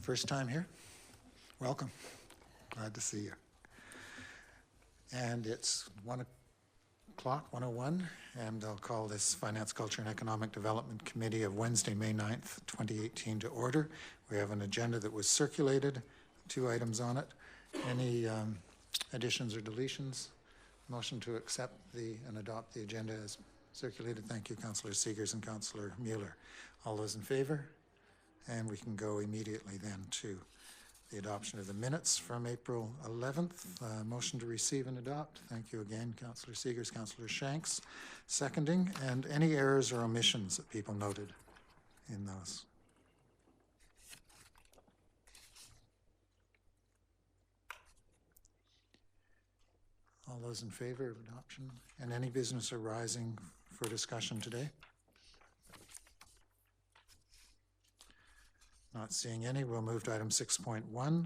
First time here? Welcome. Glad to see you. And it's 1 o'clock, 1:01, and I'll call this Finance, Culture, and Economic Development Committee of Wednesday, May 9th, 2018 to order. We have an agenda that was circulated, 2 items on it. Any additions or deletions? Motion to accept and adopt the agenda as circulated. Thank you, Councillor Seegers and Councillor Mueller. All those in favor? And we can go immediately then to the adoption of the minutes from April 11th. Motion to receive and adopt. Thank you again, Councillor Seegers, Councillor Shanks, seconding. And any errors or omissions that people noted in those? All those in favor of adoption? And any business arising for discussion today? Not seeing any. We'll move to item 6.1,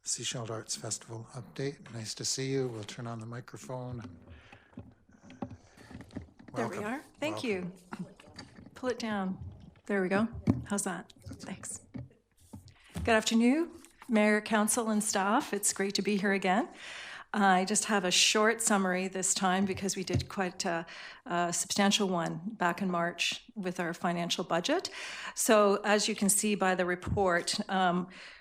Seashell Arts Festival update. Nice to see you. We'll turn on the microphone. There we are. Thank you. Pull it down. There we go. How's that? Thanks. Good afternoon, Mayor, Council, and staff. It's great to be here again. I just have a short summary this time because we did quite a substantial one back in March with our financial budget. So as you can see by the report,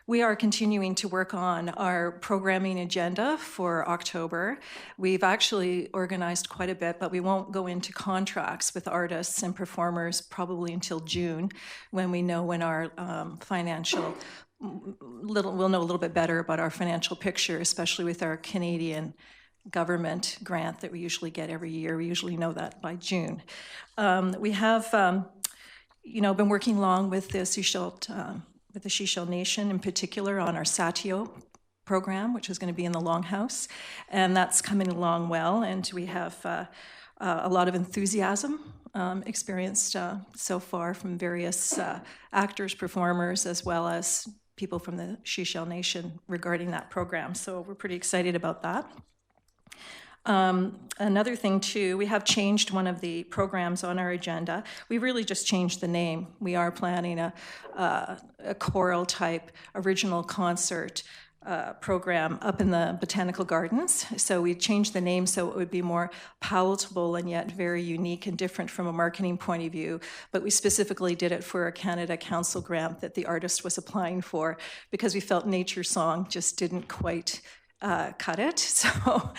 we are continuing to work on our programming agenda for October. We've actually organized quite a bit, but we won't go into contracts with artists and performers probably until June, when we know when our we'll know a little bit better about our financial picture, especially with our Canadian government grant that we usually get every year. We usually know that by June. We have, been working along with the Seashell Nation in particular on our Satio program, which is going to be in the Longhouse, and that's coming along well. And we have a lot of enthusiasm experienced so far from various actors, performers, as well as people from the Seashell Nation regarding that program. So we're pretty excited about that. Another thing too, we have changed one of the programs on our agenda. We really just changed the name. We are planning a choral type original concert program up in the Botanical Gardens. So we changed the name so it would be more palatable and yet very unique and different from a marketing point of view. But we specifically did it for a Canada Council grant that the artist was applying for because we felt Nature Song just didn't quite cut it. So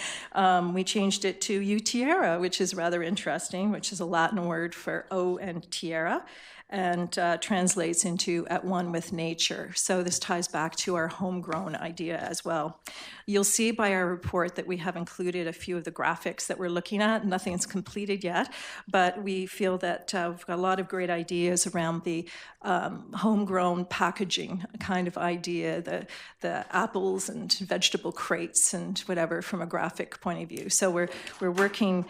we changed it to U Tierra, which is rather interesting, which is a Latin word for O and Tierra, and translates into at one with nature. So this ties back to our homegrown idea as well. You'll see by our report that we have included a few of the graphics that we're looking at. Nothing's completed yet, but we feel that we've got a lot of great ideas around the homegrown packaging kind of idea, the apples and vegetable crates and whatever from a graphic point of view. So we're working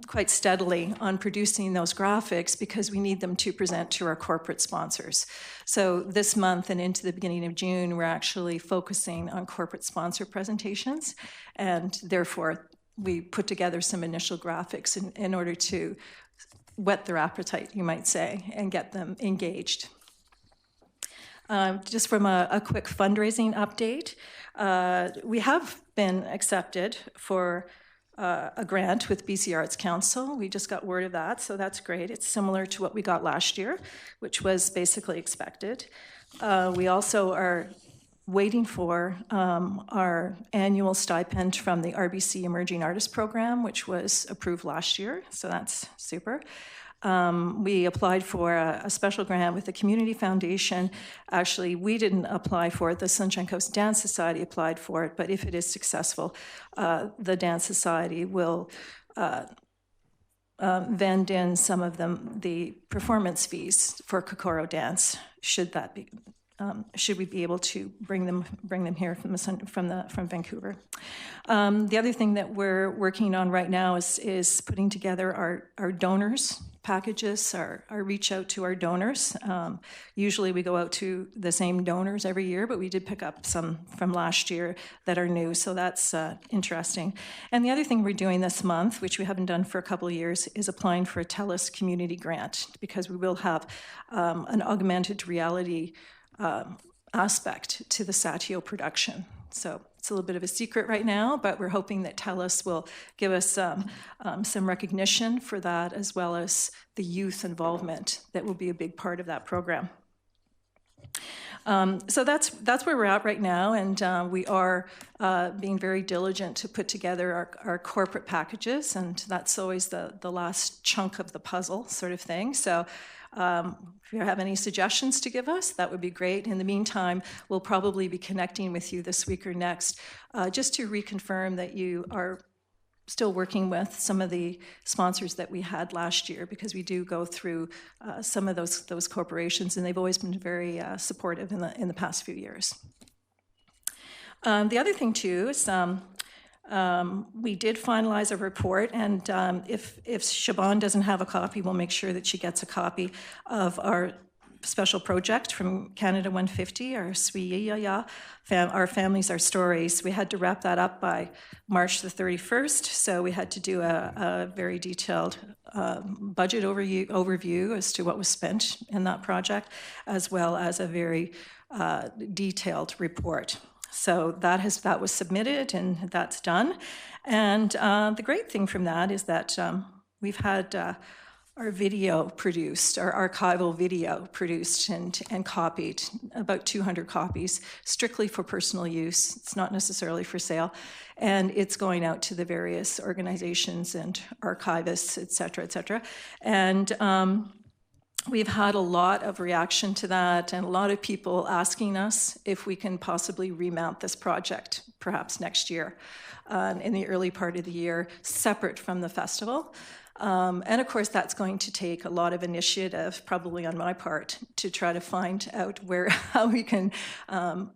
quite steadily on producing those graphics because we need them to present to our corporate sponsors. So this month and into the beginning of June, we're actually focusing on corporate sponsor presentations, and therefore we put together some initial graphics in order to whet their appetite, you might say, and get them engaged. Just from a quick fundraising update, we have been accepted for a grant with BC Arts Council. We just got word of that, so that's great. It's similar to what we got last year, which was basically expected. We also are waiting for our annual stipend from the RBC Emerging Artist Program, which was approved last year, so that's super. We applied for a special grant with the Community Foundation. Actually, we didn't apply for it. The Sunshine Coast Dance Society applied for it, but if it is successful, the Dance Society will vend in some of the performance fees for Kokoro dance, should we be able to bring them here from Vancouver. The other thing that we're working on right now is putting together our donors packages, our reach out to our donors. Usually we go out to the same donors every year, but we did pick up some from last year that are new, so that's interesting. And the other thing we're doing this month, which we haven't done for a couple of years, is applying for a TELUS community grant, because we will have an augmented reality aspect to the Satio production. So it's a little bit of a secret right now, but we're hoping that TELUS will give us some recognition for that, as well as the youth involvement that will be a big part of that program. So that's where we're at right now, and we are being very diligent to put together our corporate packages, and that's always the last chunk of the puzzle sort of thing. So if you have any suggestions to give us, that would be great. In the meantime, we'll probably be connecting with you this week or next just to reconfirm that you are still working with some of the sponsors that we had last year, because we do go through some of those corporations, and they've always been very supportive in the past few years. The other thing too is we did finalize a report, and if Siobhan doesn't have a copy, we'll make sure that she gets a copy of our special project from Canada 150, our Swiyaya, our Families, Our Stories. We had to wrap that up by March the 31st, so we had to do a very detailed budget overview as to what was spent in that project, as well as a very detailed report. So that was submitted, and that's done. And the great thing from that is that we've had our video produced, our archival video produced and copied, about 200 copies, strictly for personal use. It's not necessarily for sale. And it's going out to the various organizations and archivists, et cetera, et cetera. And we've had a lot of reaction to that, and a lot of people asking us if we can possibly remount this project, perhaps next year, in the early part of the year, separate from the festival. And of course, that's going to take a lot of initiative, probably on my part, to try to find out how we can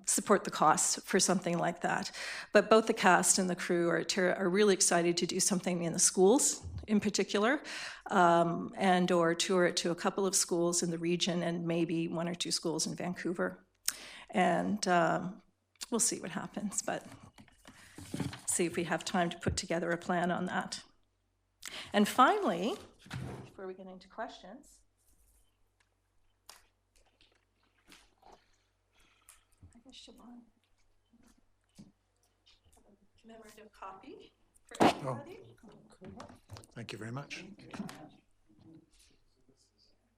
support the costs for something like that. But both the cast and the crew are really excited to do something in the schools, in particular, and or tour it to a couple of schools in the region, and maybe 1 or 2 schools in Vancouver. And we'll see what happens, but see if we have time to put together a plan on that. And finally, before we get into questions, I guess Siobhan, a commemorative copy for everybody. Oh. Thank you very much.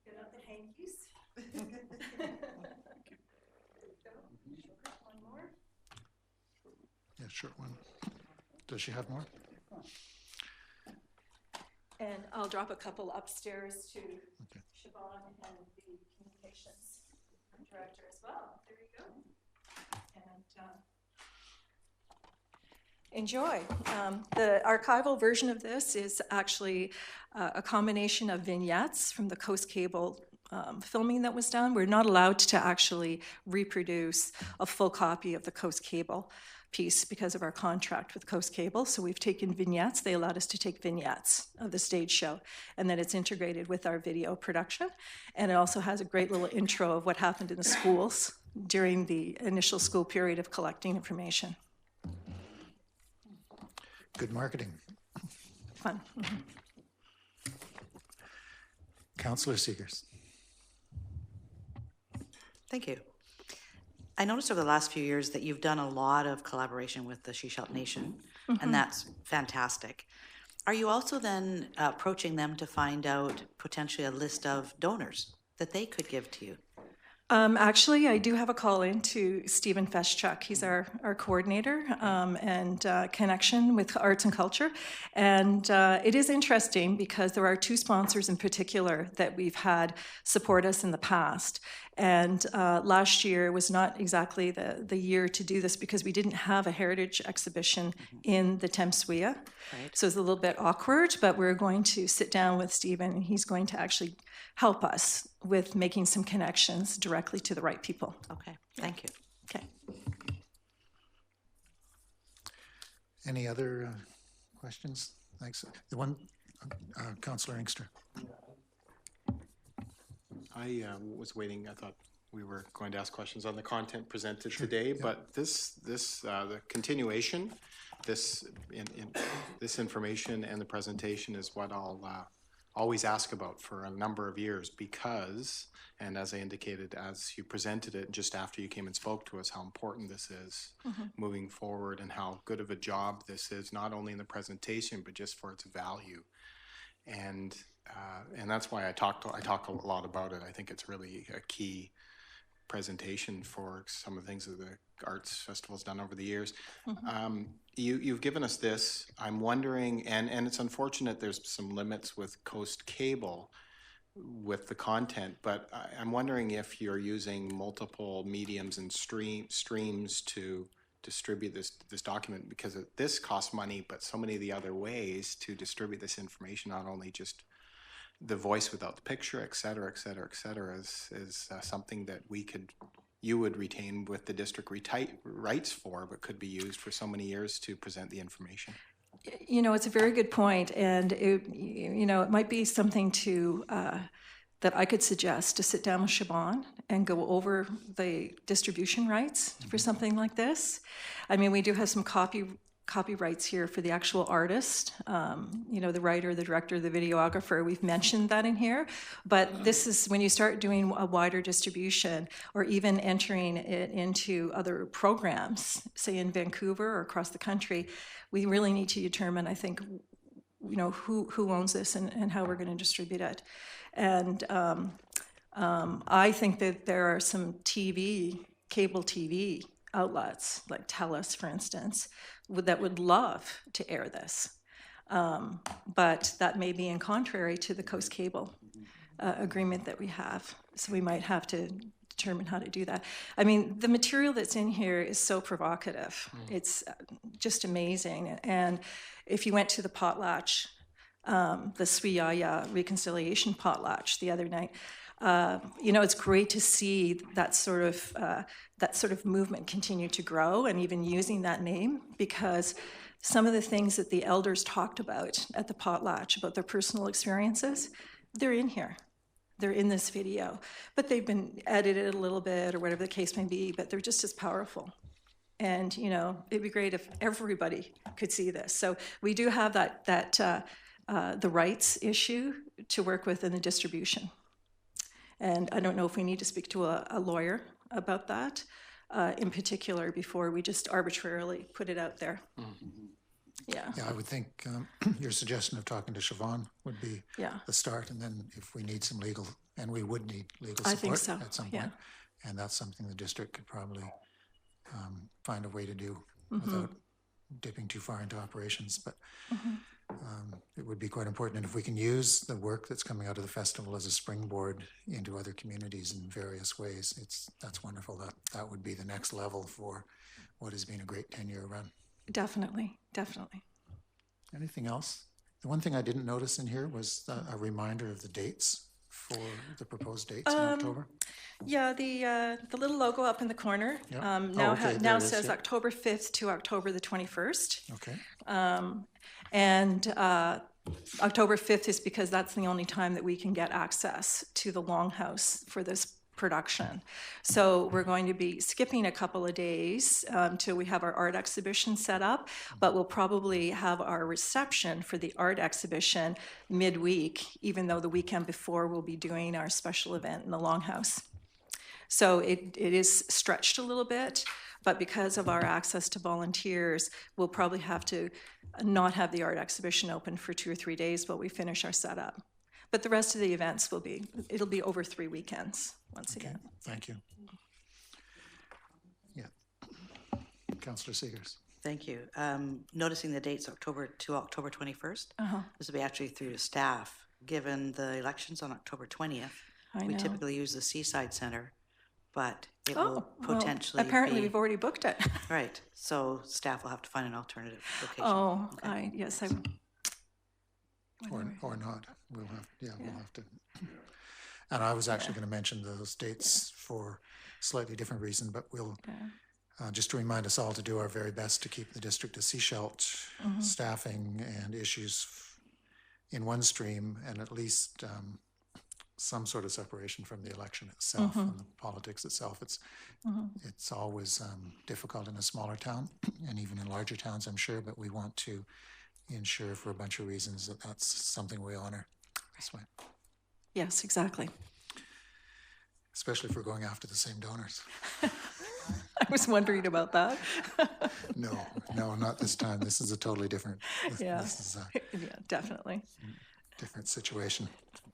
Get out the hankies. One more. Yeah, short one. Does she have more? And I'll drop a couple upstairs to Siobhan and the communications director as well. There you go. And enjoy. The archival version of this is actually a combination of vignettes from the Coast Cable filming that was done. We're not allowed to actually reproduce a full copy of the Coast Cable piece because of our contract with Coast Cable. So we've taken vignettes. They allowed us to take vignettes of the stage show, and then it's integrated with our video production. And it also has a great little intro of what happened in the schools during the initial school period of collecting information. Good marketing. Fun. Mm-hmm. Councillor Seegers. Thank you. I noticed over the last few years that you've done a lot of collaboration with the Shishalt Nation, and that's fantastic. Are you also then approaching them to find out potentially a list of donors that they could give to you? Actually, I do have a call in to Stephen Feschuk. He's our coordinator and connection with arts and culture. And it is interesting because there are 2 sponsors in particular that we've had support us in the past. And last year was not exactly the year to do this because we didn't have a heritage exhibition in the Temswea. Right. So it's a little bit awkward, but we're going to sit down with Stephen, and he's going to actually help us with making some connections directly to the right people. Okay, thank you. Okay. Any other questions? Thanks. The one, Councillor Inkster. I was waiting. I thought we were going to ask questions on the content presented today, but the continuation, this information and the presentation is what always ask about for a number of years because, and as I indicated, as you presented it just after you came and spoke to us, how important this is moving forward and how good of a job this is, not only in the presentation, but just for its value. And that's why I talk a lot about it. I think it's really a key presentation for some of the things that the Arts Festival's done over the years. You've given us this. I'm wondering, and it's unfortunate there's some limits with Coast Cable with the content, but I'm wondering if you're using multiple mediums and streams to distribute this document, because this costs money, but so many of the other ways to distribute this information, not only just the voice without the picture, et cetera, et cetera, et cetera, is something that you would retain with the district rights for, but could be used for so many years to present the information. You know, it's a very good point, and it might be something to that I could suggest, to sit down with Siobhan and go over the distribution rights for something like this. I mean, we do have some copyrights here for the actual artist, the writer, the director, the videographer. We've mentioned that in here, but this is when you start doing a wider distribution or even entering it into other programs, say in Vancouver or across the country, we really need to determine, I think, who owns this and how we're going to distribute it. And I think that there are some cable TV outlets, like TELUS, for instance, that would love to air this. But that may be in contrary to the Coast Cable agreement that we have. So we might have to determine how to do that. I mean, the material that's in here is so provocative. It's just amazing. And if you went to the potlatch, the Swiyaya reconciliation potlatch the other night, it's great to see that sort of movement continue to grow, and even using that name, because some of the things that the elders talked about at the potlatch about their personal experiences, they're in here. They're in this video, but they've been edited a little bit or whatever the case may be, but they're just as powerful. And, it'd be great if everybody could see this. So we do have the rights issue to work with in the distribution. And I don't know if we need to speak to a lawyer about that in particular before we just arbitrarily put it out there. Yeah. Yeah, I would think your suggestion of talking to Siobhan would be the start, and then if we need some legal, and we would need legal support I think so. at some point, and that's something the district could probably find a way to do without dipping too far into operations. But it would be quite important, and if we can use the work that's coming out of the festival as a springboard into other communities in various ways, that's wonderful. That would be the next level for what has been a great 10-year run. Definitely. Anything else? The one thing I didn't notice in here was a reminder of the dates for the proposed dates in October. Yeah, the little logo up in the corner now says October 5th to October the 21st. Okay. And October 5th is because that's the only time that we can get access to the Longhouse for this production. So we're going to be skipping a couple of days till we have our art exhibition set up, but we'll probably have our reception for the art exhibition midweek, even though the weekend before we'll be doing our special event in the Longhouse. So it is stretched a little bit, but because of our access to volunteers, we'll probably have to not have the art exhibition open for 2 or 3 days while we finish our setup. But the rest of the events it'll be over 3 weekends once again. Thank you. Yeah. Councillor Seegers. Thank you. Noticing the dates October to October 21st, this will be actually through staff. Given the elections on October 20th, we typically use the Seaside Centre, but it will potentially apparently we've already booked it. Right. So staff will have to find an alternative location. Oh, okay. Yes, I would. Or not. We'll have to. And I was actually going to mention those dates for a slightly different reason, but we'll just to remind us all to do our very best to keep the district of Sechelt staffing and issues in one stream, and at least some sort of separation from the election itself, from the politics itself. It's always difficult in a smaller town, and even in larger towns, I'm sure, but we want to ensure for a bunch of reasons that that's something we honor. this way, Yes, exactly. especially if we're going after the same donors. I was wondering about that. No, not this time. This is a totally different, Yeah. this is a Yeah, definitely. different situation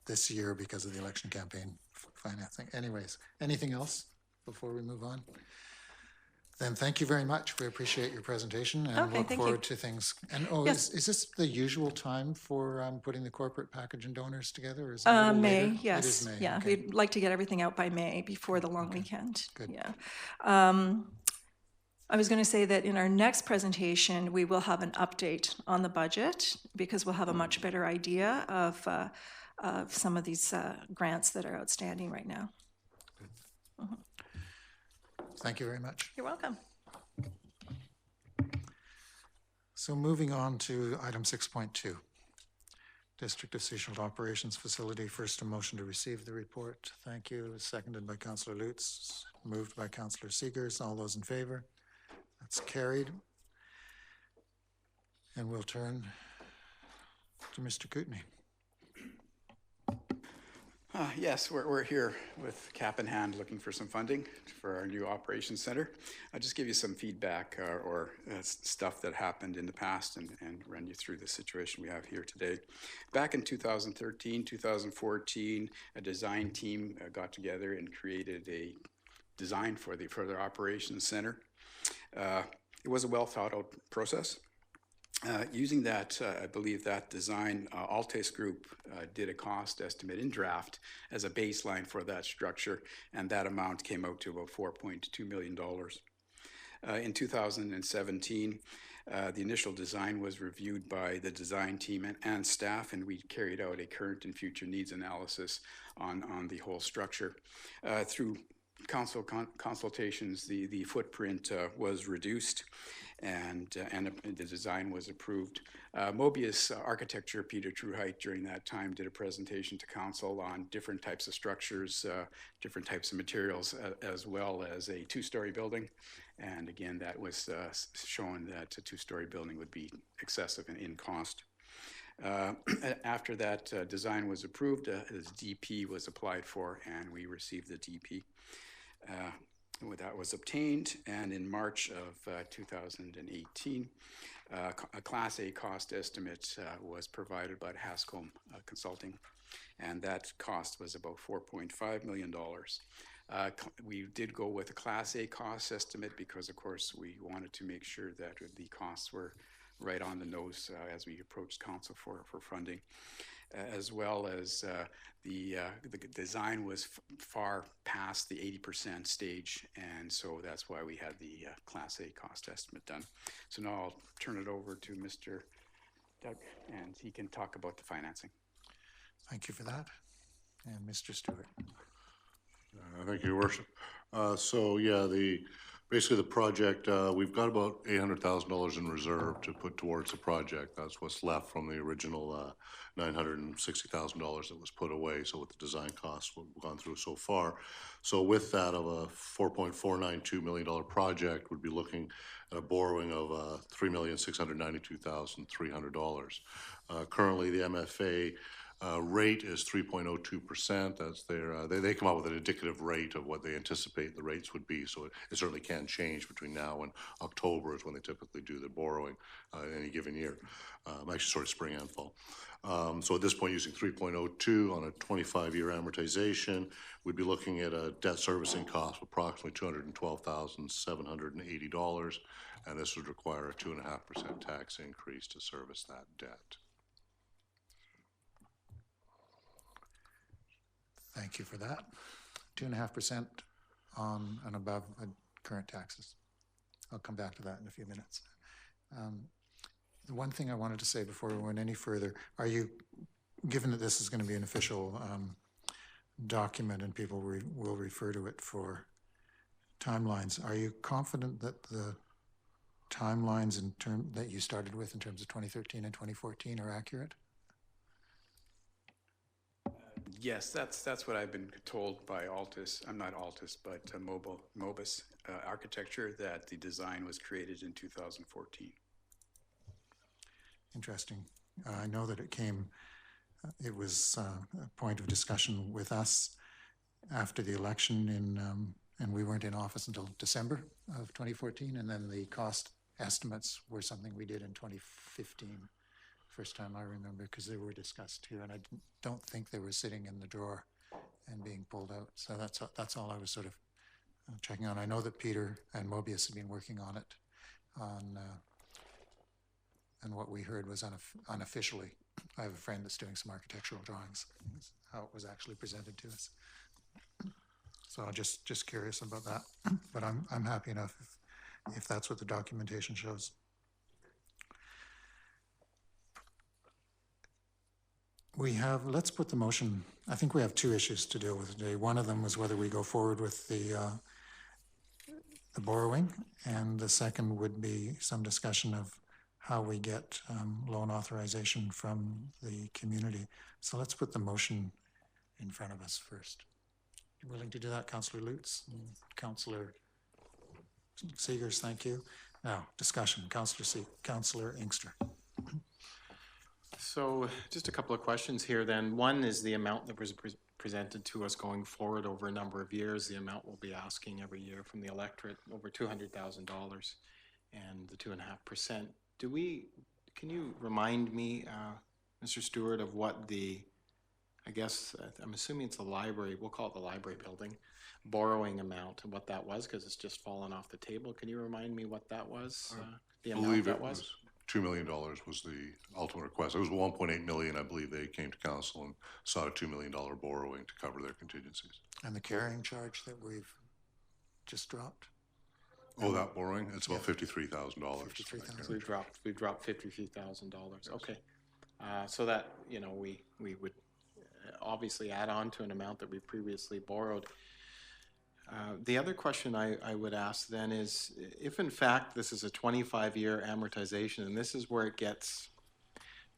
this year because of the election campaign financing. Anyways, anything else before we move on? Then thank you very much. We appreciate your presentation and Okay, look thank you. forward to things. And Yes. is this the usual time for putting the corporate package and donors together? Or is it a little May, later? yes. It is May. Yeah, Okay. we'd like to get everything out by May before the long weekend. Good. Yeah. I was going to say that in our next presentation, we will have an update on the budget because we'll have a much better idea of some of these grants that are outstanding right now. Thank you very much. You're welcome. So moving on to item 6.2. District of Seashell Operations Facility. First, a motion to receive the report. Thank you. Seconded by Councillor Lutz. Moved by Councillor Seegers. All those in favor? That's carried. And we'll turn to Mr. Kootenay. Yes, we're here with cap in hand looking for some funding for our new operations center. I'll just give you some feedback or stuff that happened in the past and run you through the situation we have here today. Back in 2013, 2014, a design team got together and created a design for the further operations center. It was a well thought out process. Using that, I believe that design, Altes Group did a cost estimate in draft as a baseline for that structure, and that amount came out to about $4.2 million. In 2017, the initial design was reviewed by the design team and staff, and we carried out a current and future needs analysis on the whole structure. Through consultations, the footprint was reduced, and the design was approved. Mobius Architecture, Peter Truheit, during that time did a presentation to council on different types of structures, different types of materials, as well as a two-story building. And again, that was showing that a two-story building would be excessive in cost. After that design was approved, the DP was applied for, and we received the DP. That was obtained, and in March of 2018, a Class A cost estimate was provided by Hascom Consulting, and that cost was about $4.5 million. We did go with a Class A cost estimate because, of course, we wanted to make sure that the costs were right on the nose as we approached council for funding, as well as the design was far past the 80% stage, and so that's why we had the Class A cost estimate done. So now I'll turn it over to Mr. Doug, and he can talk about the financing. Thank you for that. And Mr. Stewart. Thank you, Your Worship. Basically the project, we've got about $800,000 in reserve to put towards the project. That's what's left from the original $960,000 that was put away. So with the design costs we've gone through so far. So with that of a $4.492 million project, we'd be looking at a borrowing of $3,692,300. Currently the MFA rate is 3.02%. That's their, they come out with an indicative rate of what they anticipate the rates would be. So it certainly can change between now and October is when they typically do the borrowing any given year. Actually, sort of spring and fall. So at this point, using 3.02 on a 25-year amortization, we'd be looking at a debt servicing cost of approximately $212,780, and this would require a 2.5% tax increase to service that debt. Thank you for that. 2.5% on and above current taxes. I'll come back to that in a few minutes. The one thing I wanted to say before we went any further, are you, given that this is going to be an official document and people will refer to it for timelines, are you confident that the timelines that you started with in terms of 2013 and 2014 are accurate? Yes, that's what I've been told by Altus. I'm not Altus, but Mobus Architecture, that the design was created in 2014. Interesting. I know that it came It was a point of discussion with us after the election and we weren't in office until December of 2014, and then the cost estimates were something we did in 2015, first time I remember, because they were discussed here, and I don't think they were sitting in the drawer and being pulled out. So that's all I was sort of checking on. I know that Peter and Mobius have been working on it, and what we heard was unofficially. I have a friend that's doing some architectural drawings. That's how it was actually presented to us. So I'm just curious about that, but I'm happy enough if that's what the documentation shows. Let's put the motion, I think we have two issues to deal with today. One of them was whether we go forward with the borrowing, and the second would be some discussion of how we get loan authorization from the community. So let's put the motion in front of us first. You willing to do that, Councillor Lutz? Councillor Seegers, thank you. Now, discussion, Councillor Inkster. So just a couple of questions here then. One is the amount that was presented to us going forward over a number of years. The amount we'll be asking every year from the electorate, over $200,000, and the 2.5%. Can you remind me, Mr. Stewart, of what I guess, I'm assuming it's the library, we'll call it the library building, borrowing amount and what that was, because it's just fallen off the table. Can you remind me what that was, the amount that was? $2 million was the ultimate request. It was $1.8 million, I believe. They came to council and sought a $2 million borrowing to cover their contingencies. And the carrying charge that we've just dropped? Oh, that borrowing? It's about $53,000. $53,000. So we've dropped $53,000. Okay. So that, we would obviously add on to an amount that we previously borrowed. The other question I would ask then is, if in fact this is a 25-year amortization, and this is where it gets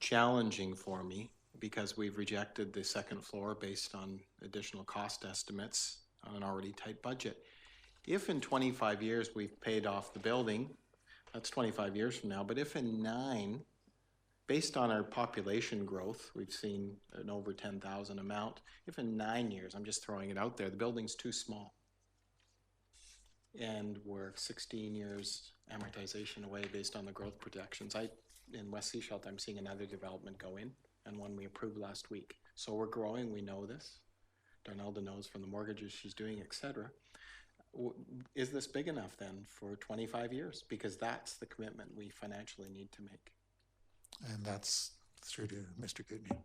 challenging for me, because we've rejected the second floor based on additional cost estimates on an already tight budget. If in 25 years we've paid off the building, that's 25 years from now, but if in 9, based on our population growth, we've seen an over 10,000 amount, if in 9 years, I'm just throwing it out there, the building's too small, and we're 16 years amortization away based on the growth projections. In West Sechelt, I'm seeing another development go in, and one we approved last week. So we're growing, we know this. Darnelda knows from the mortgages she's doing, et cetera. Is this big enough then for 25 years? Because that's the commitment we financially need to make. And that's through to Mr. Goodney.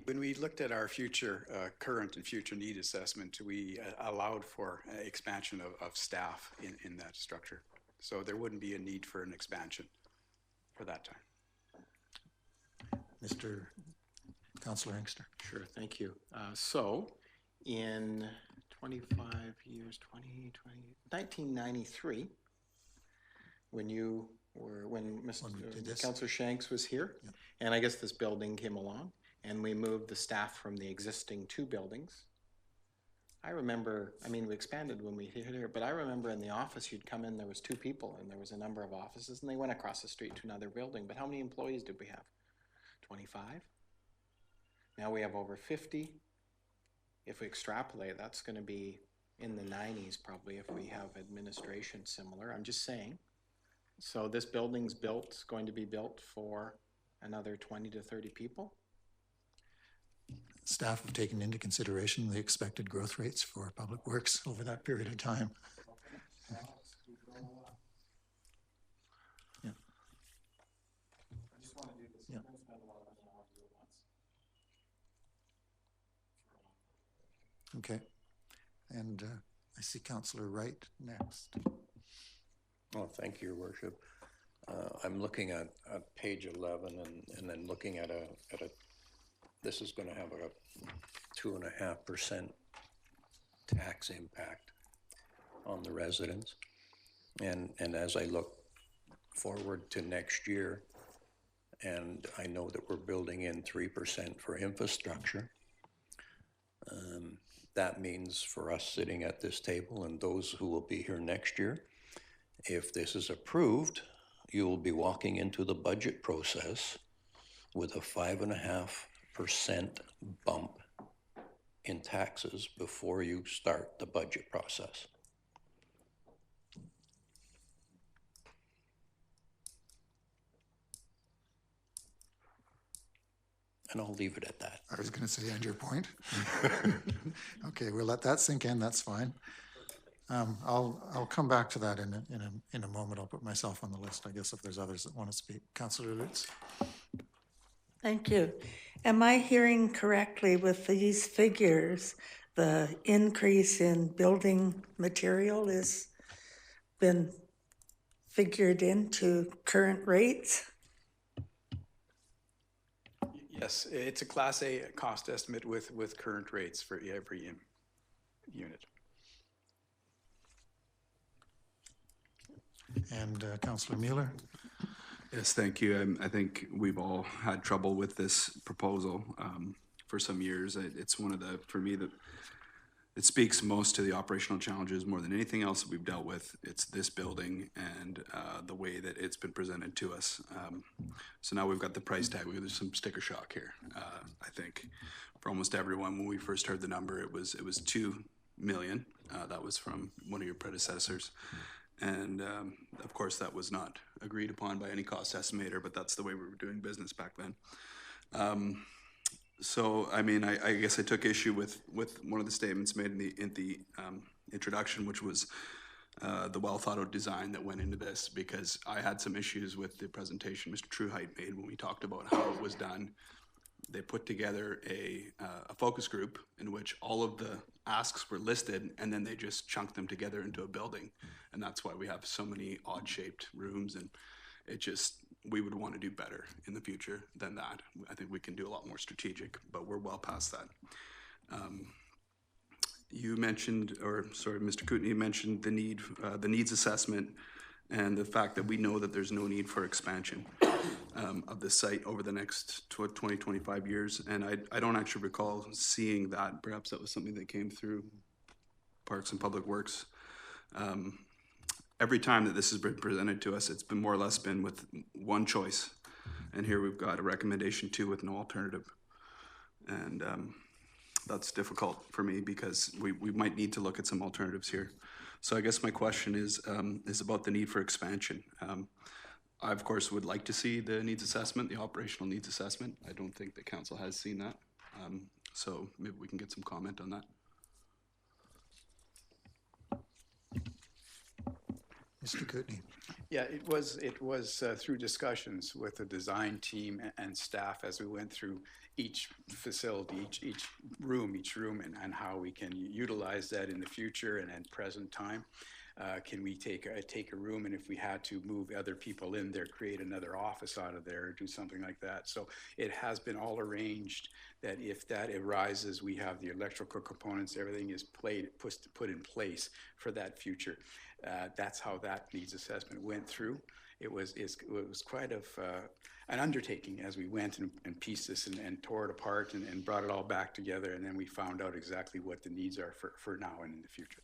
When we looked at our future, current and future need assessment, we allowed for expansion of staff in that structure. So there wouldn't be a need for an expansion for that time. Mr. Councillor Inkster. Sure, thank you. So in 25 years, 1993, when Councillor Shanks was here, Yep. and I guess this building came along, and we moved the staff from the existing 2 buildings. I remember, we expanded when we hit here, but I remember in the office, you'd come in, there was 2 people, and there was a number of offices, and they went across the street to another building. But how many employees did we have? 25? Now we have over 50. If we extrapolate, that's going to be in the 90s probably if we have administration similar. I'm just saying. So this building's going to be built for another 20 to 30 people. Staff have taken into consideration the expected growth rates for public works over that period of time. Yeah. Yeah. Okay. And I see Councillor Wright next. Oh, thank you, Your Worship. I'm looking at page 11 and then looking at this is going to have a 2.5% tax impact on the residents. And as I look forward to next year, and I know that we're building in 3% for infrastructure, that means for us sitting at this table and those who will be here next year, if this is approved, you will be walking into the budget process with a 5.5% bump in taxes before you start the budget process. And I'll leave it at that. I was going to say, and your point. Okay, we'll let that sink in. That's fine. I'll come back to that in a moment. I'll put myself on the list, I guess, if there's others that want to speak. Councillor Lutz. Thank you. Am I hearing correctly with these figures, the increase in building material has been figured into current rates? Yes, it's a Class A cost estimate with current rates for every unit. And Councillor Mueller. Yes, thank you. I think we've all had trouble with this proposal for some years. It's one of the, for me, it speaks most to the operational challenges more than anything else that we've dealt with. It's this building and the way that it's been presented to us. So now we've got the price tag. There's some sticker shock here. I think for almost everyone, when we first heard the number, it was $2 million. That was from one of your predecessors. And of course, that was not agreed upon by any cost estimator, but that's the way we were doing business back then. So, I mean, I guess I took issue with one of the statements made in the introduction, which was the well thought out design that went into this, because I had some issues with the presentation Mr. Truheit made when we talked about how it was done. They put together a focus group in which all of the asks were listed, and then they just chunked them together into a building. And that's why we have so many odd-shaped rooms, and it just, we would want to do better in the future than that. I think we can do a lot more strategic, but we're well past that. You mentioned, or sorry, Mr. Kootenay mentioned the needs assessment and the fact that we know that there's no need for expansion of the site over the next 20, 25 years. And I don't actually recall seeing that. Perhaps that was something that came through Parks and Public Works. Every time that this has been presented to us, it's been more or less been with one choice. And here we've got a recommendation 2 with no alternative. And that's difficult for me because we might need to look at some alternatives here. So I guess my question is about the need for expansion. I, of course, would like to see the needs assessment, the operational needs assessment. I don't think the council has seen that. So maybe we can get some comment on that. Mr. Kootenay. Yeah, it was through discussions with the design team and staff as we went through each facility, each room, and how we can utilize that in the future and at present time. Can we take a room, and if we had to move other people in there, create another office out of there, or do something like that? So it has been all arranged that if that arises, we have the electrical components, everything is put in place for that future. That's how that needs assessment went through. It was quite of an undertaking as we went and pieced this and tore it apart and brought it all back together, and then we found out exactly what the needs are for now and in the future.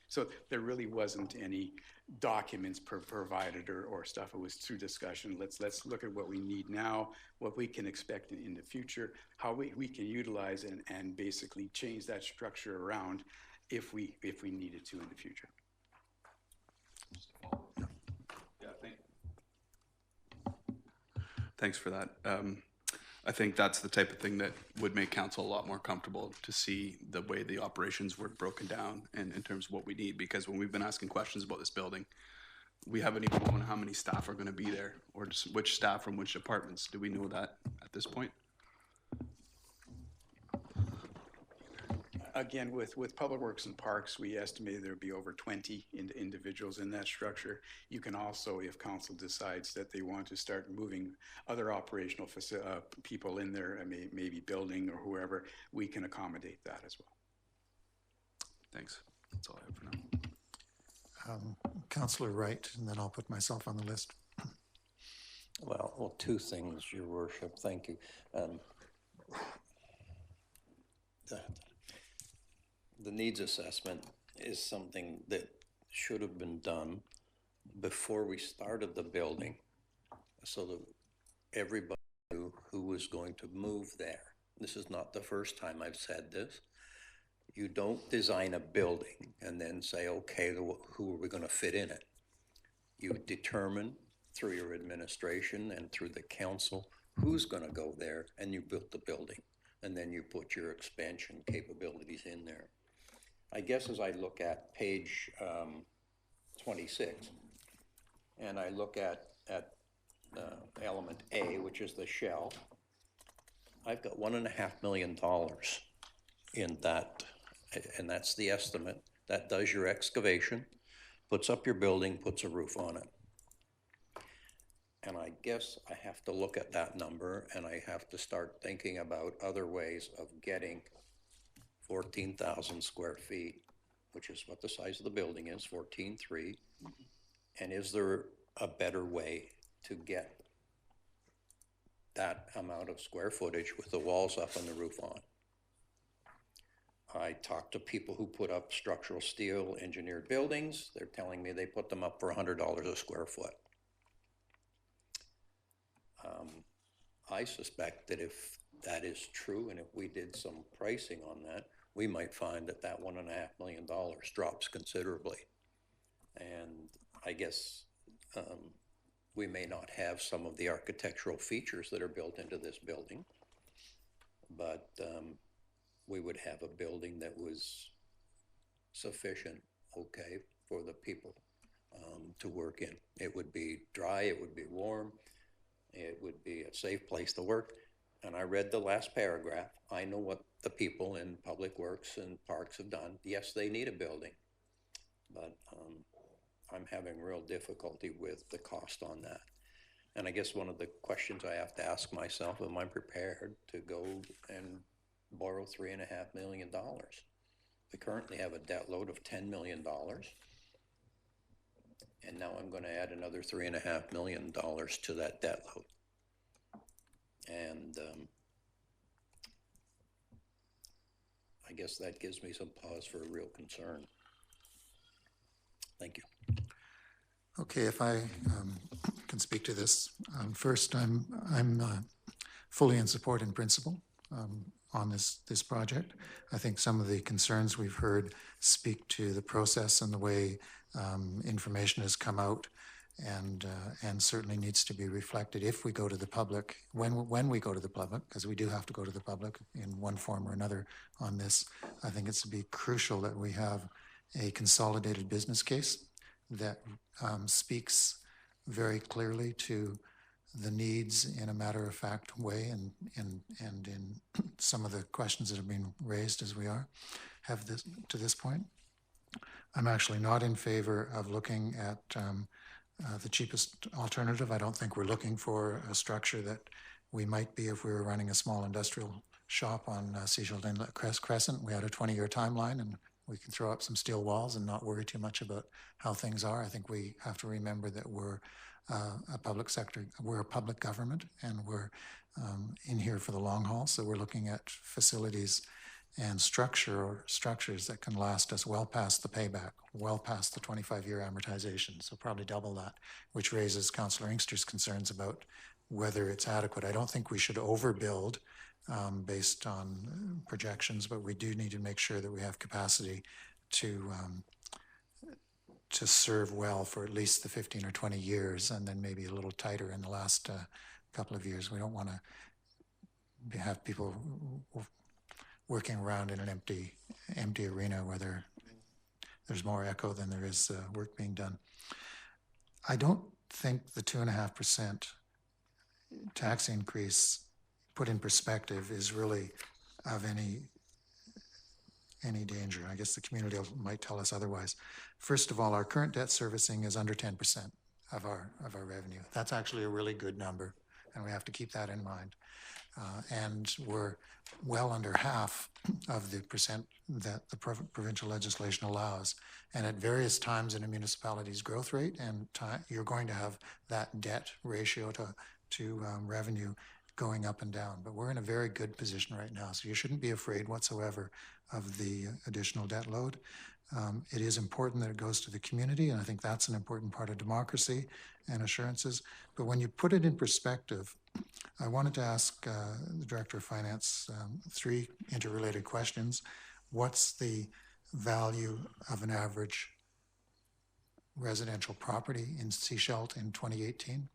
So there really wasn't any documents provided or stuff. It was through discussion. Let's look at what we need now, what we can expect in the future, how we can utilize and basically change that structure around if we needed to in the future. Thanks for that. I think that's the type of thing that would make council a lot more comfortable to see the way the operations were broken down and in terms of what we need. Because when we've been asking questions about this building, we haven't even known how many staff are going to be there or just which staff from which departments. Do we know that at this point? Again, with Public Works and Parks, we estimated there would be over 20 individuals in that structure. You can also, if council decides that they want to start moving other operational people in there, maybe building or whoever, we can accommodate that as well. Thanks. That's all I have for now. Councillor Wright, and then I'll put myself on the list. Well, 2 things, Your Worship. Thank you. The needs assessment is something that should have been done before we started the building so that everybody knew who is going to move there. This is not the first time I've said this. You don't design a building and then say, okay, who are we going to fit in it? You determine through your administration and through the council who's going to go there, and you build the building. And then you put your expansion capabilities in there. I guess as I look at page 26, and I look at element A, which is the shell, I've got $1.5 million in that, and that's the estimate. That does your excavation, puts up your building, puts a roof on it. And I guess I have to look at that number, and I have to start thinking about other ways of getting 14,000 square feet, which is what the size of the building is, 14.3. And is there a better way to get that amount of square footage with the walls up and the roof on? I talked to people who put up structural steel engineered buildings. They're telling me they put them up for $100 a square foot. I suspect that if that is true, and if we did some pricing on that, we might find that that $1.5 million drops considerably. And I guess we may not have some of the architectural features that are built into this building, but we would have a building that was sufficient, okay, for the people to work in. It would be dry, it would be warm, it would be a safe place to work. And I read the last paragraph. I know what the people in Public Works and Parks have done. Yes, they need a building, but I'm having real difficulty with the cost on that. And I guess one of the questions I have to ask myself, am I prepared to go and borrow $3.5 million? We currently have a debt load of $10 million. And now I'm going to add another $3.5 million to that debt load. And I guess that gives me some pause for a real concern. Thank you. Okay, if I can speak to this. First, I'm fully in support in principle on this project. I think some of the concerns we've heard speak to the process and the way information has come out, and certainly needs to be reflected if we go to the public, when we go to the public, because we do have to go to the public in one form or another on this. I think it's to be crucial that we have a consolidated business case that speaks very clearly to the needs in a matter-of-fact way, and in some of the questions that have been raised as we have this to this point. I'm actually not in favor of looking at the cheapest alternative. I don't think we're looking for a structure that we might be if we were running a small industrial shop on Seashield Inlet Crescent. We had a 20-year timeline, and we can throw up some steel walls and not worry too much about how things are. I think we have to remember that we're a public sector, we're a public government, and we're in here for the long haul. So we're looking at facilities and structures that can last us well past the payback, well past the 25-year amortization, so probably double that, which raises Councillor Inkster's concerns about whether it's adequate. I don't think we should overbuild based on projections, but we do need to make sure that we have capacity to serve well for at least the 15 or 20 years, and then maybe a little tighter in the last couple of years. We don't want to have people working around in an empty arena where there's more echo than there is work being done. I don't think the 2.5% tax increase put in perspective is really of any danger. I guess the community might tell us otherwise. First of all, our current debt servicing is under 10% of our revenue. That's actually a really good number, and we have to keep that in mind. And we're well under half of the percent that the provincial legislation allows. And at various times in a municipality's growth rate, and you're going to have that debt ratio to revenue going up and down, but we're in a very good position right now, so you shouldn't be afraid whatsoever of the additional debt load. It is important that it goes to the community, and I think that's an important part of democracy and assurances. But when you put it in perspective, I wanted to ask the Director of Finance 3 interrelated questions. What's the value of an average residential property in Sechelt in 2018?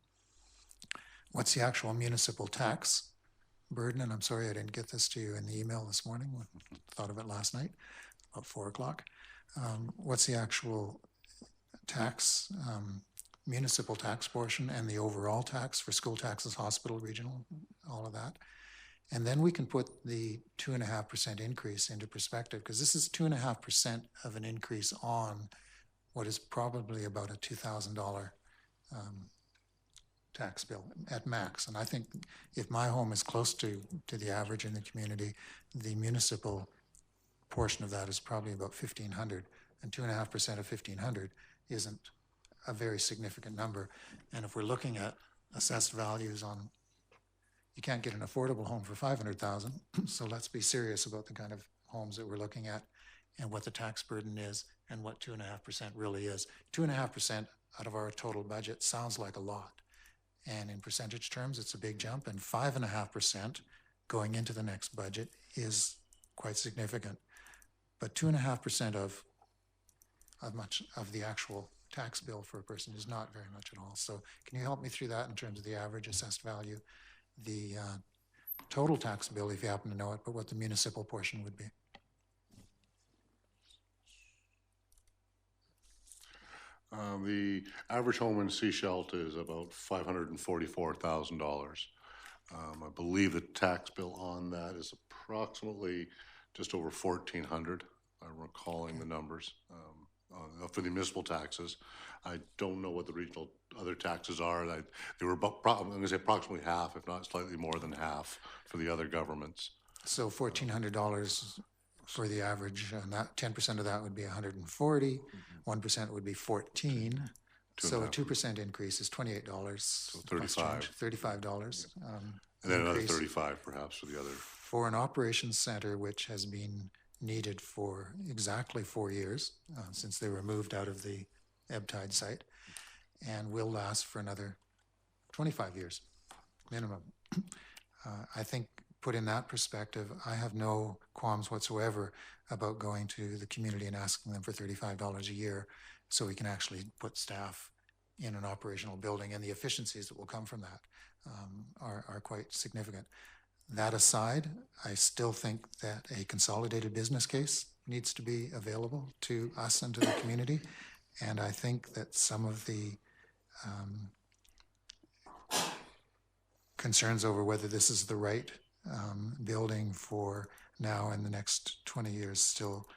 What's the actual municipal tax burden? And I'm sorry I didn't get this to you in the email this morning. I thought of it last night, about 4 o'clock. What's the actual tax, municipal tax portion, and the overall tax for school taxes, hospital, regional, all of that? And then we can put the 2.5% increase into perspective, because this is 2.5% of an increase on what is probably about a $2,000 tax bill at max. And I think if my home is close to the average in the community, the municipal portion of that is probably about $1,500, and 2.5% of $1,500 isn't a very significant number. And if we're looking at assessed values on, you can't get an affordable home for $500,000. So let's be serious about the kind of homes that we're looking at and what the tax burden is and what 2.5% really is. 2.5% out of our total budget sounds like a lot. And in percentage terms, it's a big jump. And 5.5% going into the next budget is quite significant. But 2.5% of much of the actual tax bill for a person is not very much at all. So can you help me through that in terms of the average assessed value, the total tax bill, if you happen to know it, but what the municipal portion would be? The average home in Sechelt is about $544,000. I believe the tax bill on that is approximately just over $1,400. I'm recalling the numbers for the municipal taxes. I don't know what the regional other taxes are. They were about, I'm going to say approximately half, if not slightly more than half, for the other governments. So $1,400 for the average, and that 10% of that would be 140. 1% would be 14. So a 2% increase is $28. So 35. $35. And then another 35 perhaps for the other. For an operations center which has been needed for exactly 4 years since they were moved out of the Ebtide site, and will last for another 25 years minimum. I think put in that perspective, I have no qualms whatsoever about going to the community and asking them for $35 a year so we can actually put staff in an operational building, and the efficiencies that will come from that are quite significant. That aside, I still think that a consolidated business case needs to be available to us and to the community, and I think that some of the concerns over whether this is the right building for now and the next 20 years still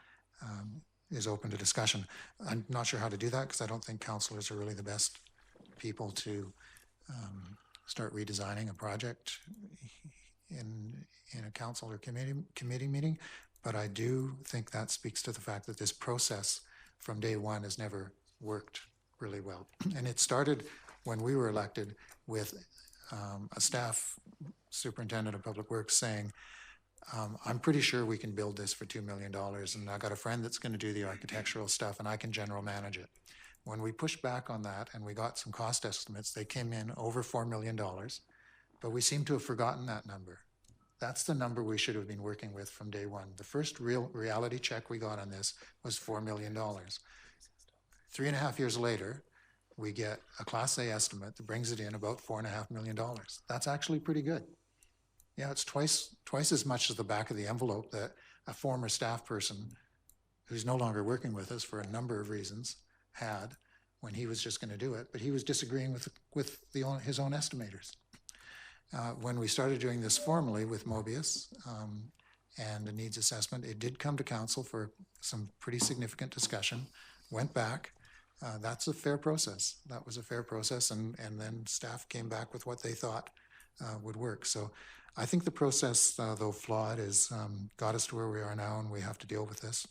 is open to discussion. I'm not sure how to do that because I don't think councillors are really the best people to start redesigning a project in a council or committee meeting, but I do think that speaks to the fact that this process from day one has never worked really well. And it started when we were elected with a staff superintendent of public works saying, I'm pretty sure we can build this for $2 million, and I got a friend that's going to do the architectural stuff, and I can general manage it. When we pushed back on that and we got some cost estimates, they came in over $4 million, but we seem to have forgotten that number. That's the number we should have been working with from day one. The first real reality check we got on this was $4 million. 3.5 years later, we get a Class A estimate that brings it in about $4.5 million. That's actually pretty good. Yeah, it's twice as much as the back of the envelope that a former staff person who's no longer working with us for a number of reasons had when he was just going to do it, but he was disagreeing with his own estimators. When we started doing this formally with Mobius and a needs assessment, it did come to council for some pretty significant discussion, went back. That's a fair process. That was a fair process, and then staff came back with what they thought would work. So I think the process, though flawed, has got us to where we are now, and we have to deal with this.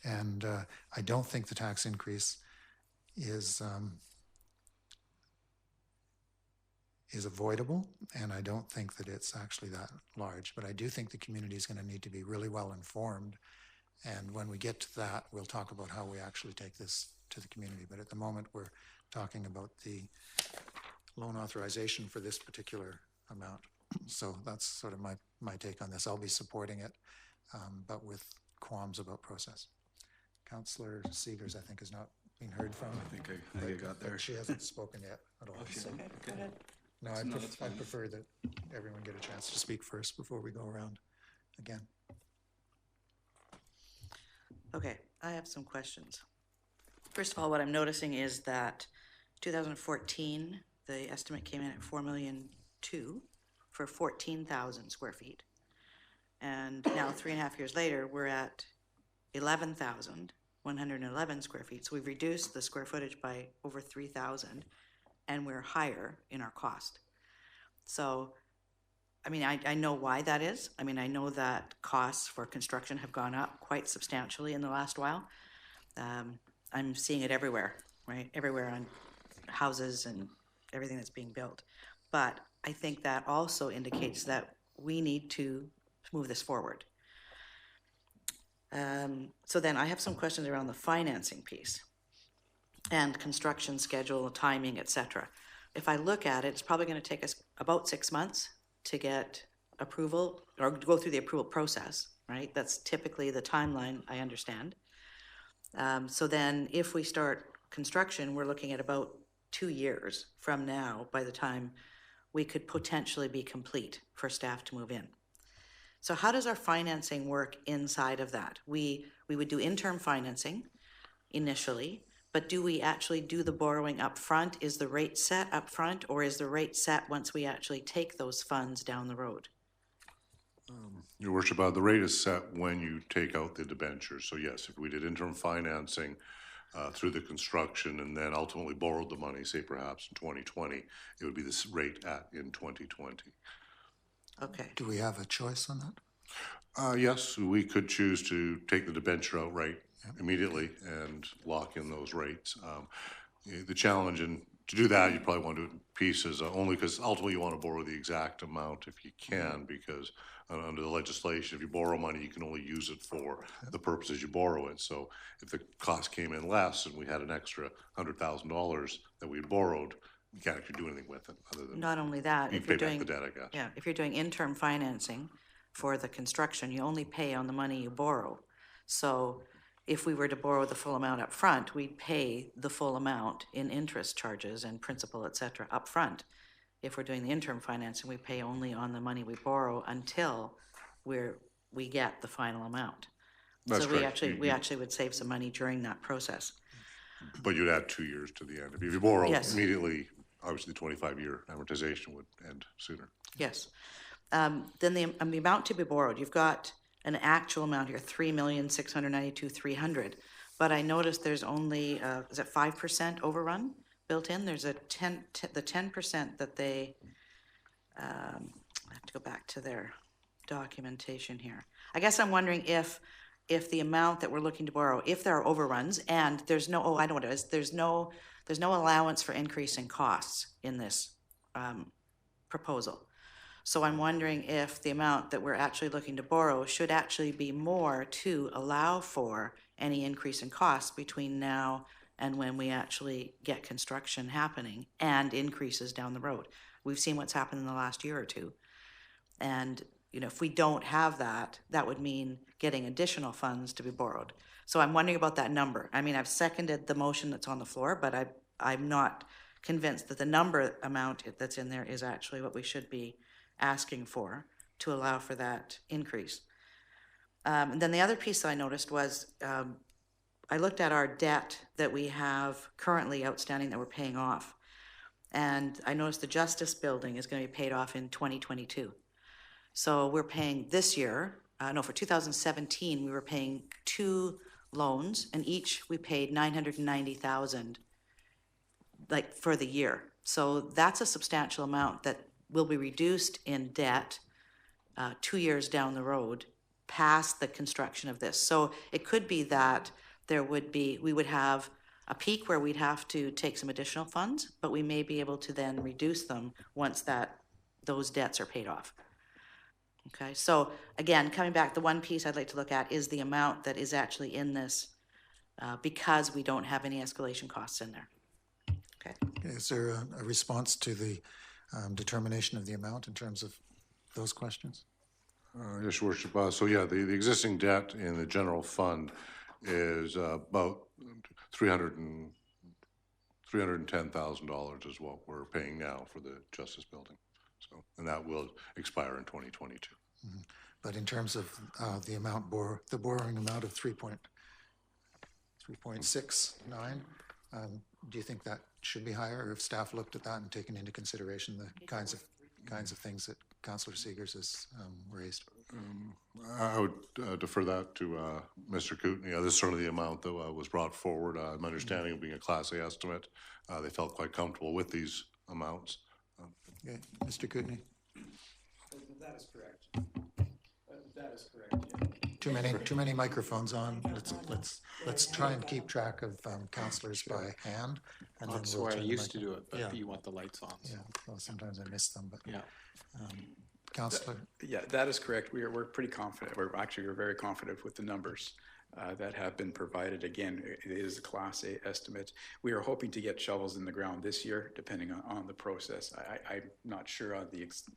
And I don't think the tax increase is is avoidable, and I don't think that it's actually that large. But I do think the community is going to need to be really well informed. And when we get to that, we'll talk about how we actually take this to the community. But at the moment, we're talking about the loan authorization for this particular amount. So that's sort of my take on this. I'll be supporting it, but with qualms about process. Councillor Seegers, I think, has not been heard from. I think I got there. She hasn't spoken yet at all. So. Okay, go ahead. No, I prefer that everyone get a chance to speak first before we go around again. Okay, I have some questions. First of all, what I'm noticing is that 2014, the estimate came in at $4.2 million for 14,000 square feet. And now 3.5 years later, we're at 11,111 square feet. So we've reduced the square footage by over 3,000, and we're higher in our cost. So, I mean, I know why that is. I mean, I know that costs for construction have gone up quite substantially in the last while. I'm seeing it everywhere, right? Everywhere on houses and everything that's being built. But I think that also indicates that we need to move this forward. So then I have some questions around the financing piece and construction schedule, timing, et cetera. If I look at it, it's probably going to take us about 6 months to get approval or go through the approval process, right? That's typically the timeline, I understand. So then if we start construction, we're looking at about 2 years from now by the time we could potentially be complete for staff to move in. So how does our financing work inside of that? We would do interim financing initially, but do we actually do the borrowing up front? Is the rate set up front, or is the rate set once we actually take those funds down the road? Your Worship, the rate is set when you take out the debentures. So yes, if we did interim financing through the construction and then ultimately borrowed the money, say perhaps in 2020, it would be this rate in 2020. Okay. Do we have a choice on that? Yes, we could choose to take the debenture outright immediately and lock in those rates. The challenge to do that, you probably want to do it in pieces, only because ultimately you want to borrow the exact amount if you can, because under the legislation, if you borrow money, you can only use it for the purposes you borrow it. So if the cost came in less and we had an extra $100,000 that we had borrowed, you can't actually do anything with it other than Not only that, you if pay you're doing back the debt, I guess. yeah, if you're doing interim financing for the construction, you only pay on the money you borrow. So if we were to borrow the full amount up front, we'd pay the full amount in interest charges and principal, et cetera, up front. If we're doing the interim financing, we pay only on the money we borrow until we get the final amount. That's so correct. we actually would save some money during that process. But you'd add 2 years to the end. If you borrow Yes. immediately, obviously the 25-year amortization would end sooner. Yes. Then the amount to be borrowed, you've got an actual amount here, $3,692,300. But I noticed there's only, is it 5% overrun built in? There's the 10% that they, I have to go back to their documentation here. I guess I'm wondering if the amount that we're looking to borrow, if there are overruns, and there's no, I know what it is, there's no allowance for increase in costs in this proposal. So I'm wondering if the amount that we're actually looking to borrow should actually be more to allow for any increase in costs between now and when we actually get construction happening and increases down the road. We've seen what's happened in the last year or two. And, you know, if we don't have that, that would mean getting additional funds to be borrowed. So I'm wondering about that number. I mean, I've seconded the motion that's on the floor, but I'm not convinced that the number amount that's in there is actually what we should be asking for to allow for that increase. And then the other piece that I noticed was I looked at our debt that we have currently outstanding that we're paying off. And I noticed the Justice Building is going to be paid off in 2022. So we're paying this year, for 2017, we were paying 2 loans, and each we paid $990,000 like for the year. So that's a substantial amount that will be reduced in debt 2 years down the road past the construction of this. So it could be that we would have a peak where we'd have to take some additional funds, but we may be able to then reduce them once those debts are paid off. Okay, so again, coming back, the one piece I'd like to look at is the amount that is actually in this because we don't have any escalation costs in there. Okay. Is there a response to the determination of the amount in terms of those questions? Yes, Your Worship. So yeah, the existing debt in the general fund is about $310,000 is what we're paying now for the Justice Building. So, and that will expire in 2022. Mm-hmm. But in terms of the amount the borrowing amount of 3.69, do you think that should be higher, or if staff looked at that and taken into consideration the kinds of things that Councillor Seegers has raised? I would defer that to Mr. Kootenai. This is certainly the amount that was brought forward. My understanding of being a Class A estimate, they felt quite comfortable with these amounts. Okay. Mr. Kootenai? That is correct. That is correct, yeah. Too many microphones on. Let's try and keep track of councillors by hand. And That's then the way I turn used to mic- do it, but Yeah. you want the lights on. So. Yeah, well, sometimes I miss them, but Yeah. Councillor, Yeah, that is correct. We're pretty confident. We're very confident with the numbers that have been provided. Again, it is a Class A estimate. We are hoping to get shovels in the ground this year, depending on the process. I'm not sure on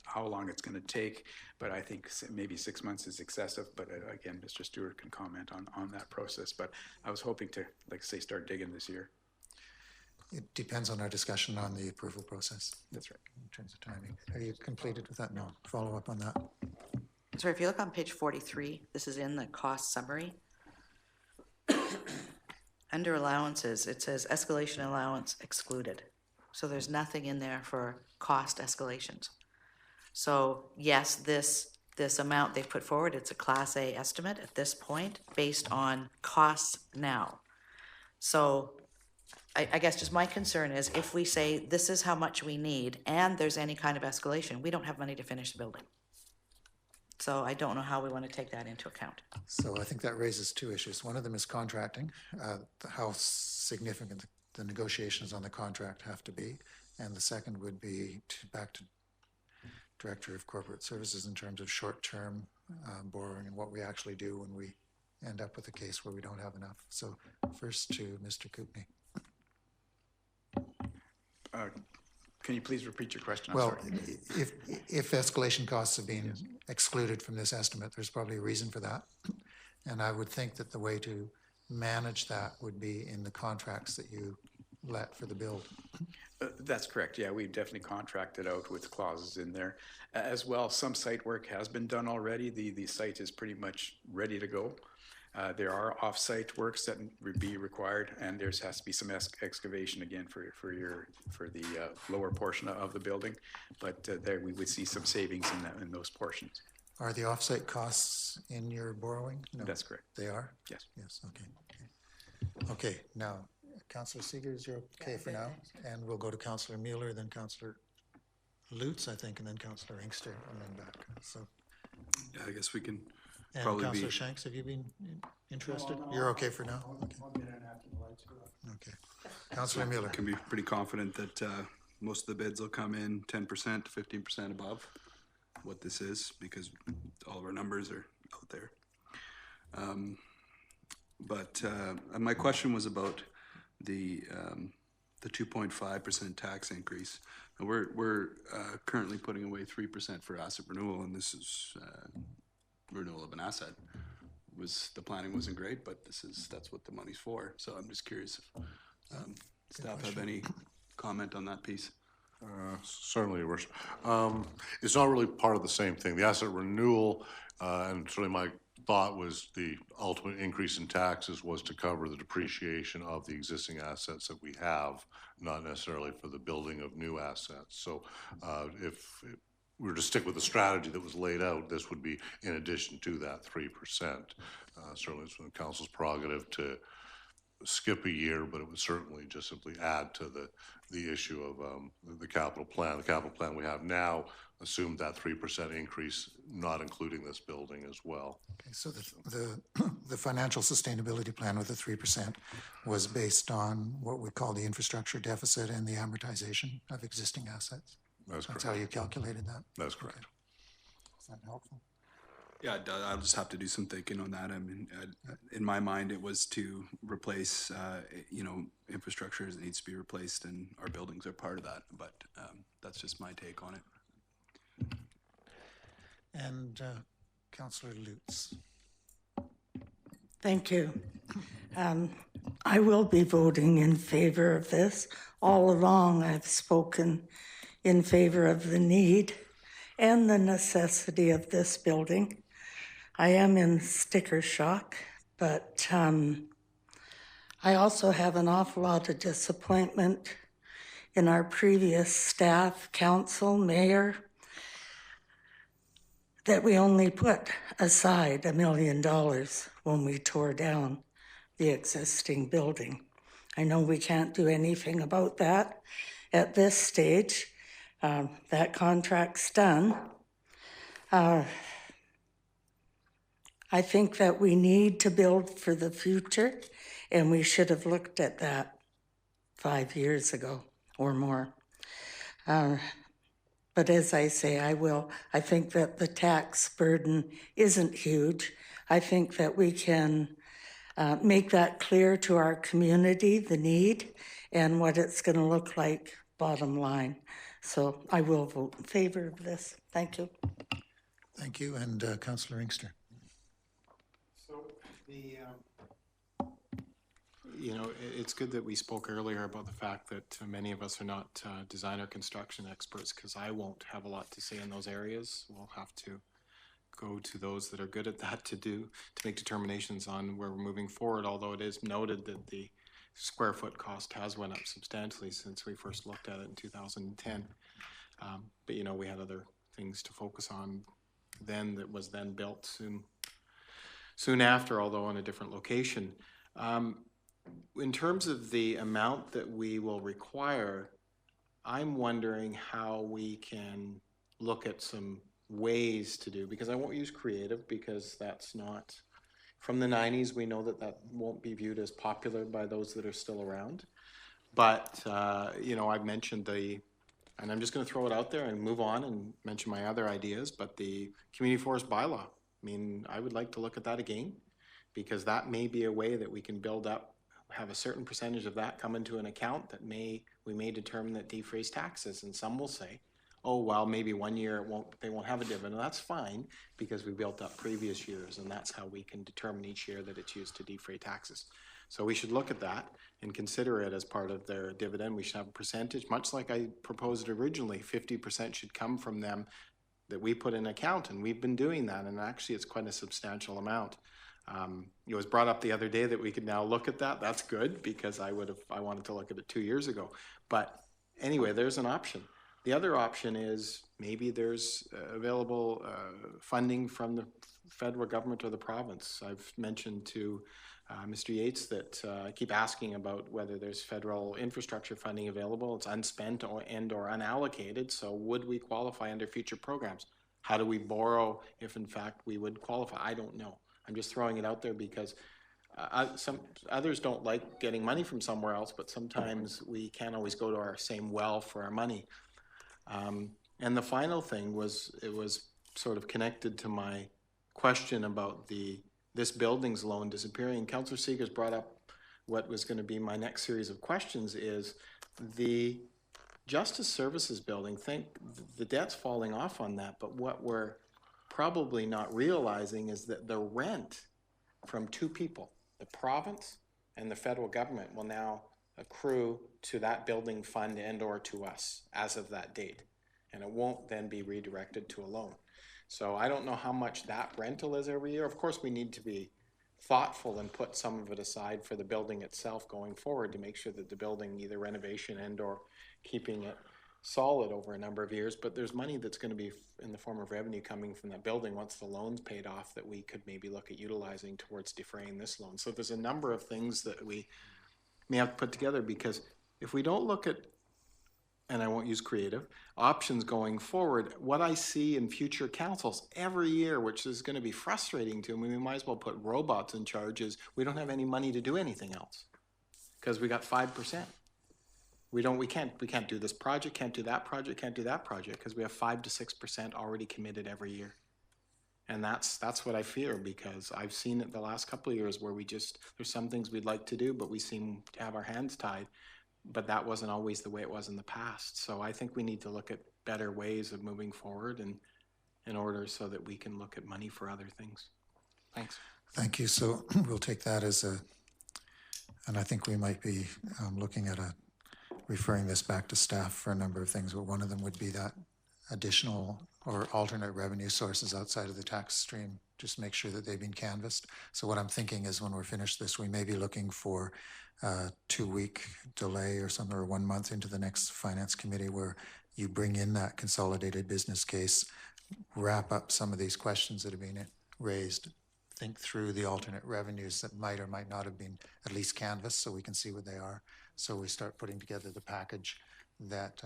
how long it's going to take, but I think maybe 6 months is excessive. But again, Mr. Stewart can comment on that process. But I was hoping to, like say, start digging this year. it depends on our discussion on the approval process. That's right. In terms of timing. Are you completed with that? No. Follow up on that. So if you look on page 43, this is in the cost summary. Under allowances, it says escalation allowance excluded. So there's nothing in there for cost escalations. So yes, this amount they've put forward, it's a Class A estimate at this point based on costs now. So I guess just my concern is if we say this is how much we need and there's any kind of escalation, we don't have money to finish the building. So I don't know how we want to take that into account. So I think that raises two issues. One of them is contracting, how significant the negotiations on the contract have to be. And the second would be back to Director of Corporate Services in terms of short-term borrowing and what we actually do when we end up with a case where we don't have enough. So first to Mr. Kootenai. Can you please repeat your question? I'm Well, sorry. if escalation costs have been excluded from this estimate, there's probably a reason for that. And I would think that the way to manage that would be in the contracts that you let for the build. That's correct. Yeah, we definitely contracted out with clauses in there. As well, some site work has been done already. The site is pretty much ready to go. There are off-site works that would be required, and there has to be some excavation again for the lower portion of the building. But there we would see some savings in those portions. Are the off-site costs in your borrowing? No. That's correct. They are? Yes. Yes, okay. Okay, now, Councillor Seegers, you're okay for now? And we'll go to Councillor Mueller, then Councillor Lutz, I think, and then Councillor Inkster, and then back. So, Yeah, I guess we can and probably Councillor be. Shanks, have you been interested? You're okay for now? Okay. Okay. Councillor Mueller. Can be pretty confident that most of the bids will come in 10% to 15% above what this is, because all of our numbers are out there. But my question was about the 2.5% tax increase. And we're currently putting away 3% for asset renewal, and this is renewal of an asset. The planning wasn't great, but that's what the money's for. So I'm just curious if staff have any comment on that piece. Certainly, Your Worship. It's not really part of the same thing. The asset renewal, and certainly my thought was the ultimate increase in taxes was to cover the depreciation of the existing assets that we have, not necessarily for the building of new assets. So if we were to stick with the strategy that was laid out, this would be in addition to that 3%. Certainly it's the council's prerogative to skip a year, but it would certainly just simply add to the issue of the capital plan. The capital plan we have now assumed that 3% increase, not including this building as well. Okay, so the financial sustainability plan with the 3% was based on what we call the infrastructure deficit and the amortization of existing assets. That's correct. That's how you calculated that? That's correct. Okay. Is that helpful? Yeah, I'll just have to do some thinking on that. I mean, in my mind, it was to replace, infrastructure that needs to be replaced, and our buildings are part of that. But that's just my take on it. And Councillor Lutz. Thank you. I will be voting in favor of this. All along, I've spoken in favor of the need and the necessity of this building. I am in sticker shock, but I also have an awful lot of disappointment in our previous staff, council, mayor, that we only put aside $1 million when we tore down the existing building. I know we can't do anything about that at this stage. That contract's done. I think that we need to build for the future, and we should have looked at that 5 years ago or more. But as I say, I think that the tax burden isn't huge. I think that we can make that clear to our community, the need, and what it's going to look like bottom line. So I will vote in favor of this. Thank you. Thank you. And Councillor Inkster. So it's good that we spoke earlier about the fact that many of us are not designer construction experts, because I won't have a lot to say in those areas. We'll have to go to those that are good at that to make determinations on where we're moving forward, although it is noted that the square foot cost has went up substantially since we first looked at it in 2010. But we had other things to focus on then that was then built soon after, although in a different location. In terms of the amount that we will require, I'm wondering how we can look at some ways to do, because I won't use creative, because that's not from the 90s. We know that won't be viewed as popular by those that are still around. But, I've mentioned and I'm just going to throw it out there and move on and mention my other ideas, but the community forest bylaw. I mean, I would like to look at that again, because that may be a way that we can build up, have a certain percentage of that come into an account that we may determine that defrays taxes. And some will say, oh, well, maybe 1 year they won't have a dividend. That's fine, because we built up previous years, and that's how we can determine each year that it's used to defray taxes. So we should look at that and consider it as part of their dividend. We should have a percentage, much like I proposed originally. 50% should come from them that we put in account, and we've been doing that, and actually it's quite a substantial amount. It was brought up the other day that we could now look at that. That's good, because I wanted to look at it 2 years ago. But anyway, there's an option. The other option is maybe there's available funding from the federal government or the province. I've mentioned to Mr. Yates that I keep asking about whether there's federal infrastructure funding available. It's unspent or unallocated, so would we qualify under future programs? How do we borrow if in fact we would qualify? I don't know. I'm just throwing it out there because some others don't like getting money from somewhere else, but sometimes we can't always go to our same well for our money. And the final thing was, it was sort of connected to my question about this building's loan disappearing. Councillor Seegers brought up what was going to be my next series of questions is the Justice Services building. The debt's falling off on that, but what we're probably not realizing is that the rent from two people, the province and the federal government, will now accrue to that building fund and or to us as of that date. And it won't then be redirected to a loan. So I don't know how much that rental is every year. Of course, we need to be thoughtful and put some of it aside for the building itself going forward to make sure that the building, either renovation and or keeping it solid over a number of years, but there's money that's going to be in the form of revenue coming from that building once the loan's paid off that we could maybe look at utilizing towards defraying this loan. So there's a number of things that we may have to put together, because if we don't look at, and I won't use creative, options going forward, what I see in future councils every year, which is going to be frustrating to me, we might as well put robots in charge, is we don't have any money to do anything else because we got 5%. We can't do this project, can't do that project, can't do that project, because we have 5 to 6% already committed every year. And that's what I fear, because I've seen it the last couple of years where there's some things we'd like to do, but we seem to have our hands tied. But that wasn't always the way it was in the past. So I think we need to look at better ways of moving forward, and in order so that we can look at money for other things. Thanks. Thank you. So we'll take that as and I think we might be looking at referring this back to staff for a number of things, but one of them would be that additional or alternate revenue sources outside of the tax stream, just make sure that they've been canvassed. So what I'm thinking is when we're finished this, we may be looking for a 2-week delay or something, or 1 month into the next finance committee, where you bring in that consolidated business case, wrap up some of these questions that have been raised, think through the alternate revenues that might or might not have been at least canvassed so we can see what they are. So we start putting together the package that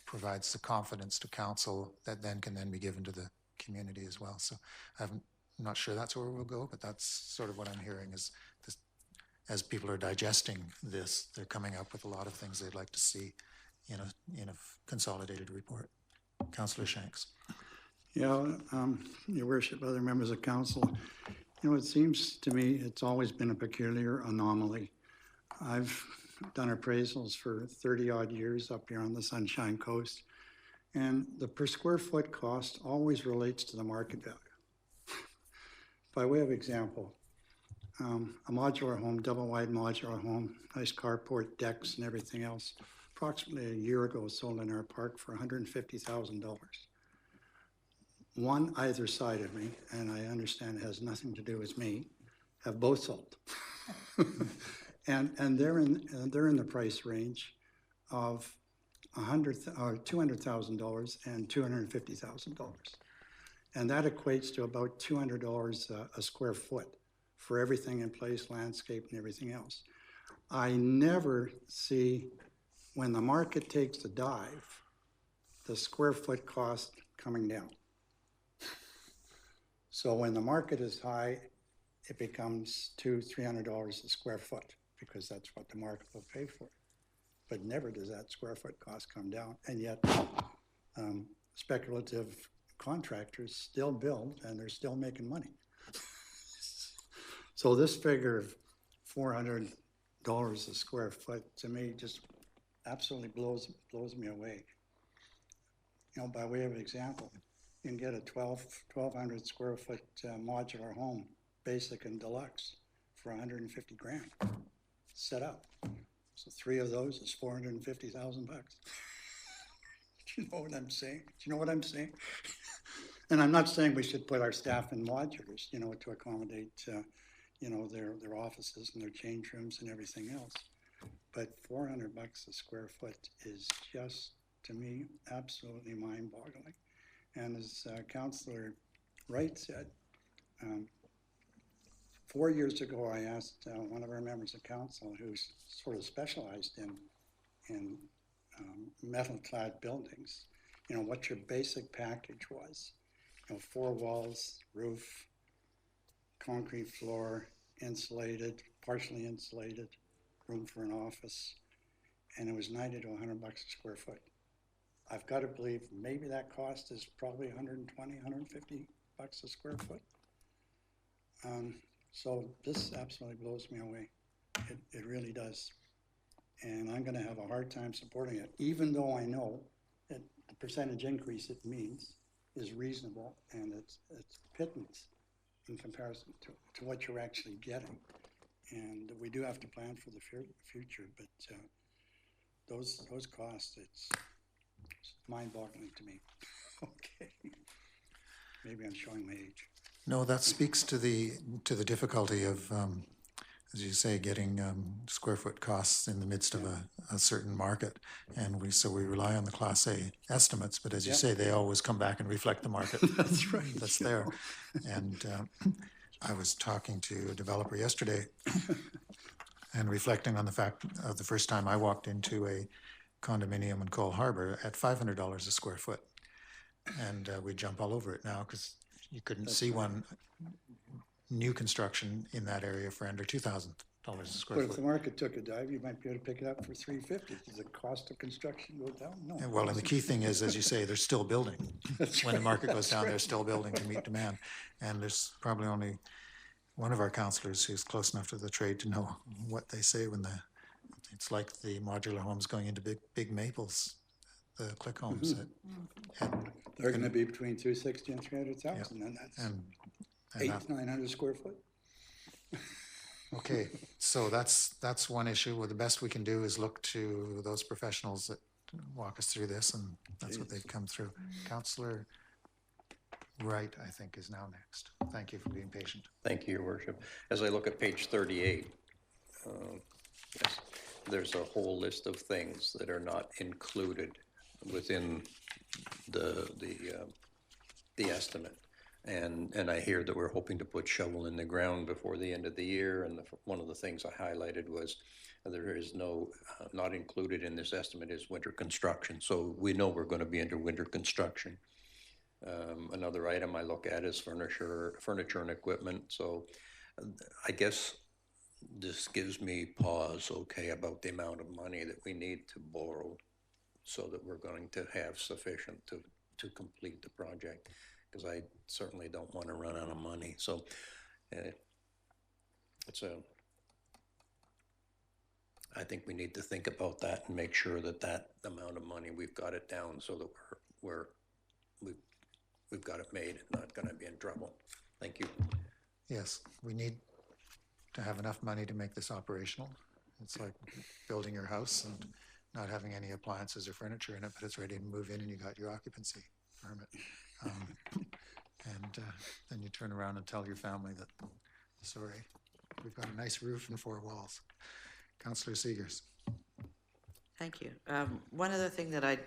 provides the confidence to council that then can be given to the community as well. So I'm not sure that's where we'll go, but that's sort of what I'm hearing is this, as people are digesting this, they're coming up with a lot of things they'd like to see in a consolidated report. Councillor Shanks. Yeah, Your Worship, other members of council, it seems to me it's always been a peculiar anomaly. I've done appraisals for 30-odd years up here on the Sunshine Coast, and the per square foot cost always relates to the market value. By way of example, a modular home, double-wide modular home, nice carport, decks, and everything else, approximately a year ago sold in our park for $150,000. One either side of me, and I understand it has nothing to do with me, have both sold. and they're in the price range of $200,000 and $250,000. And that equates to about $200 a square foot for everything in place, landscape and everything else. I never see, when the market takes a dive, the square foot cost coming down. So when the market is high, it becomes $200-300 a square foot, because that's what the market will pay for it. But never does that square foot cost come down. And yet speculative contractors still build and they're still making money. So this figure of $400 a square foot, to me, just absolutely blows me away. By way of example, you can get a 1,200 square foot modular home, basic and deluxe, for $150,000 set up. So 3 of those is $450,000. Do you know what I'm saying? And I'm not saying we should put our staff in modulars, to accommodate, their offices and their change rooms and everything else. But $400 a square foot is just, to me, absolutely mind-boggling. And as Councillor Wright said, 4 years ago, I asked one of our members of council, who's sort of specialized in metal-clad buildings, what your basic package was. 4 walls, roof, concrete floor, insulated, partially insulated, room for an office, and it was $90 to $100 a square foot. I've got to believe maybe that cost is probably $120, $150 a square foot. So this absolutely blows me away. It really does. And I'm going to have a hard time supporting it, even though I know that the percentage increase it means is reasonable, and it's pittance in comparison to what you're actually getting. And we do have to plan for the future, but those costs, it's mind-boggling to me. Okay, maybe I'm showing my age. No, that speaks to the difficulty of as you say, getting square foot costs in the midst of a certain market. And so we rely on the Class A estimates, but as you say, they always come back and reflect the market. That's right. That's there. And I was talking to a developer yesterday and reflecting on the fact of the first time I walked into a condominium in Cole Harbour at $500 a square foot. And we jump all over it now because you couldn't see one new construction in that area for under $2,000 a square But if the foot. market took a dive, you might be able to pick it up for $350. Does the cost of construction go down? No. And well, and the key thing is, as you say, they're still building. When the market goes down, they're still building to meet demand. And there's probably only one of our councillors who's close enough to the trade to know what they say when it's like the modular homes going into big maples, the click homes. They're going to be between 260 and 300,000, and that's And 900 square foot. Okay, so that's one issue. Well, the best we can do is look to those professionals that walk us through this, and that's what they've come through. Councillor Wright, I think, is now next. Thank you for being patient. Thank you, Your Worship. As I look at page 38, yes, there's a whole list of things that are not included within the estimate. And I hear that we're hoping to put shovel in the ground before the end of the year. And one of the things I highlighted was there is not included in this estimate is winter construction. So we know we're going to be into winter construction. Another item I look at is furniture and equipment. So I guess this gives me pause, okay, about the amount of money that we need to borrow so that we're going to have sufficient to complete the project, because I certainly don't want to run out of money. So I think we need to think about that and make sure that amount of money, we've got it down so that we've got it made and not going to be in trouble. Thank you. Yes, we need to have enough money to make this operational. It's like building your house and not having any appliances or furniture in it, but it's ready to move in and you got your occupancy permit. Then you turn around and tell your family that, sorry, we've got a nice roof and 4 walls. Councillor Seegers. Thank you. One other thing that I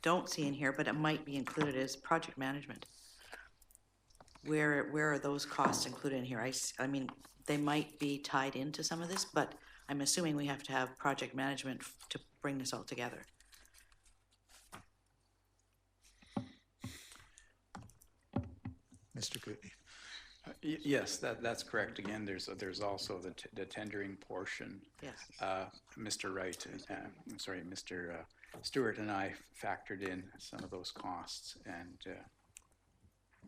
don't see in here, but it might be included, is project management. Where are those costs included in here? I mean, they might be tied into some of this, but I'm assuming we have to have project management to bring this all together. Mr. Kootenay. Yes, that's correct. Again, there's also the tendering portion. Yes. Mr. Wright, Mr. Stewart and I factored in some of those costs, and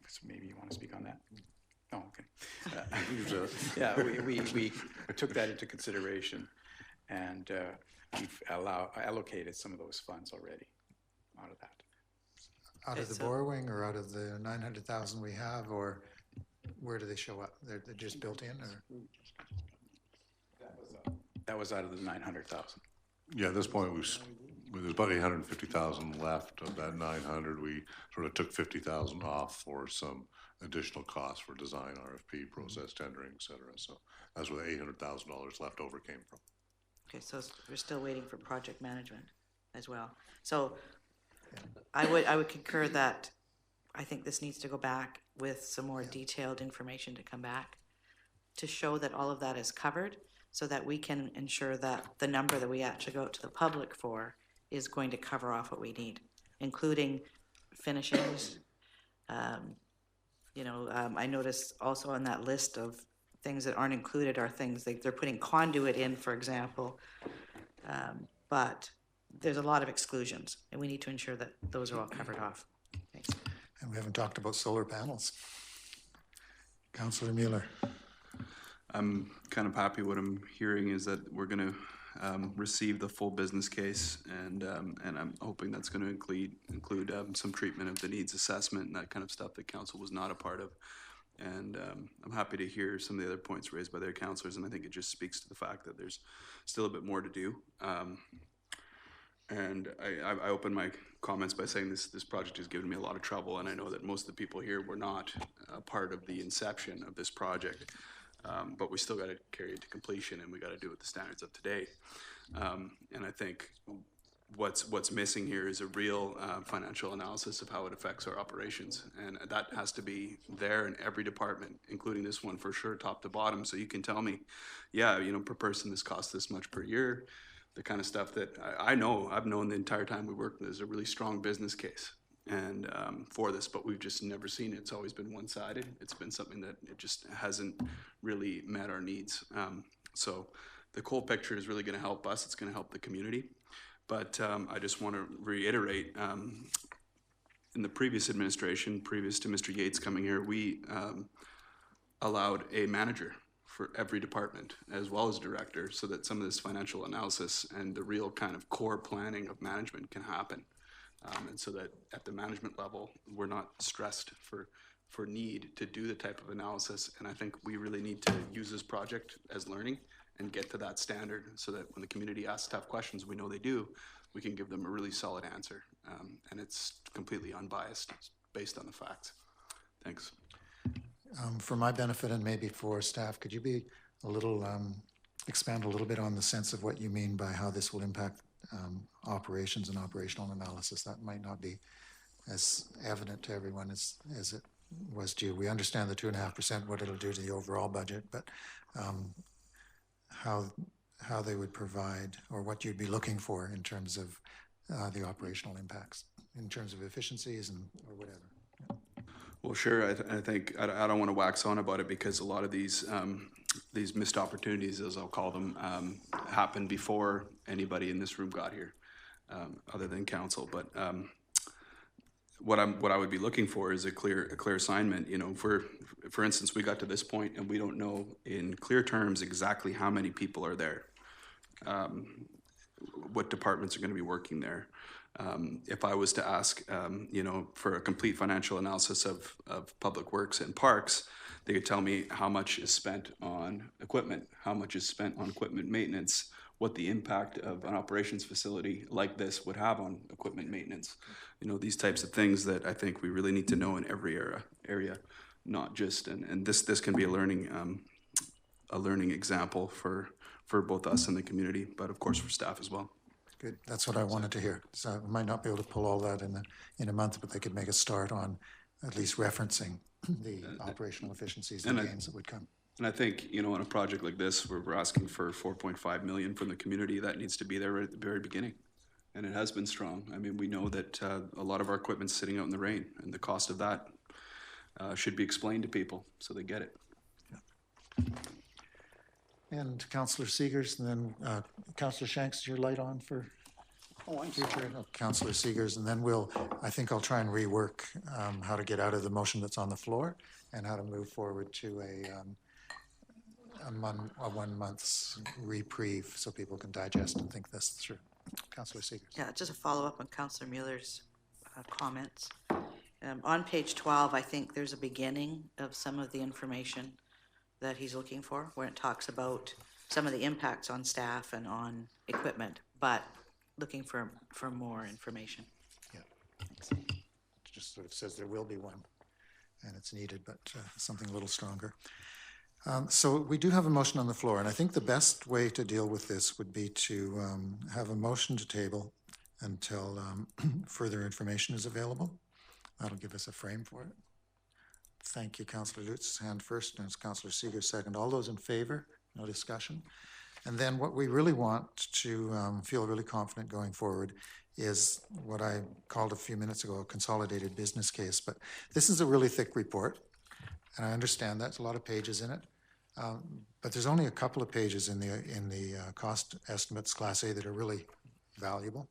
so maybe you want to speak on that? Oh, okay. Yeah, we took that into consideration, and we've allocated some of those funds already out of that. Out of the borrowing or out of the 900,000 we have, or where do they show up? They're just built in, or? That was out of the 900,000. Yeah, at this point, there's about 850,000 left of that 900. We sort of took 50,000 off for some additional costs for design, RFP, process tendering, et cetera. So that's where the $800,000 left over came from. Okay, so we're still waiting for project management as well. So I would concur that I think this needs to go back with some more detailed information to come back to show that all of that is covered, so that we can ensure that the number that we actually go out to the public for is going to cover off what we need, including finishings. I noticed also on that list of things that aren't included are things like they're putting conduit in, for example, but there's a lot of exclusions, and we need to ensure that those are all covered off. Thanks. And we haven't talked about solar panels. Councillor Mueller. I'm kind of happy. What I'm hearing is that we're going to receive the full business case, and I'm hoping that's going to include some treatment of the needs assessment and that kind of stuff that council was not a part of. And I'm happy to hear some of the other points raised by their councillors, and I think it just speaks to the fact that there's still a bit more to do. And I opened my comments by saying this project has given me a lot of trouble, and I know that most of the people here were not a part of the inception of this project. but we still got to carry it to completion, and we got to do it with the standards of today. And I think what's missing here is a real financial analysis of how it affects our operations, and that has to be there in every department, including this one for sure, top to bottom. So you can tell me, yeah, per person this costs this much per year, the kind of stuff that I've known the entire time we worked. There's a really strong business case and for this, but we've just never seen it. It's always been one-sided. It's been something that it just hasn't really met our needs. So the whole picture is really going to help us. It's going to help the community. But I just want to reiterate, in the previous administration, previous to Mr. Yates coming here, we allowed a manager for every department as well as director, so that some of this financial analysis and the real kind of core planning of management can happen. And so that at the management level, we're not stressed for need to do the type of analysis. And I think we really need to use this project as learning and get to that standard, so that when the community asks tough questions, we know they do, we can give them a really solid answer. And it's completely unbiased, based on the facts. Thanks. For my benefit and maybe for staff, could you be a little, expand a little bit on the sense of what you mean by how this will impact operations and operational analysis? That might not be as evident to everyone as it was to you. We understand the 2.5%, what it'll do to the overall budget, but how they would provide, or what you'd be looking for in terms of the operational impacts, in terms of efficiencies or whatever. Yeah. Well, sure. I think I don't want to wax on about it, because a lot of these missed opportunities, as I'll call them, happened before anybody in this room got here, other than council. But what I would be looking for is a clear assignment. For instance, we got to this point and we don't know in clear terms exactly how many people are there, what departments are going to be working there. If I was to ask, for a complete financial analysis of public works and parks, they could tell me how much is spent on equipment, how much is spent on equipment maintenance, what the impact of an operations facility like this would have on equipment maintenance. These types of things that I think we really need to know in every area, not just, and this can be a learning example for both us and the community, but of course for staff as well. Good. That's what I wanted to hear. So I might not be able to pull all that in a month, but they could make a start on at least referencing the operational efficiencies and gains that would come. And I think, on a project like this, where we're asking for $4.5 million from the community, that needs to be there right at the very beginning. And it has been strong. I mean, we know that a lot of our equipment's sitting out in the rain, and the cost of that should be explained to people so they get it. Yeah. And Councillor Seegers, and then Councillor Shanks, is your light on for future? Oh, Councillor Seegers, and then I think I'll try and rework how to get out of the motion that's on the floor and how to move forward to a 1 month's reprieve so people can digest and think this through. Councillor Seegers. Yeah, just a follow-up on Councillor Mueller's comments. On page 12, I think there's a beginning of some of the information that he's looking for, where it talks about some of the impacts on staff and on equipment, but looking for more information. Yeah, it just sort of says there will be one, and it's needed, but something a little stronger. So we do have a motion on the floor, and I think the best way to deal with this would be to have a motion to table until further information is available. That'll give us a frame for it. Thank you, Councillor Lutz. Hand first, and it's Councillor Seeger second. All those in favor? No discussion. And then what we really want to feel really confident going forward is what I called a few minutes ago a consolidated business case. But this is a really thick report, and I understand that's a lot of pages in it. But there's only a couple of pages in the cost estimates, Class A, that are really valuable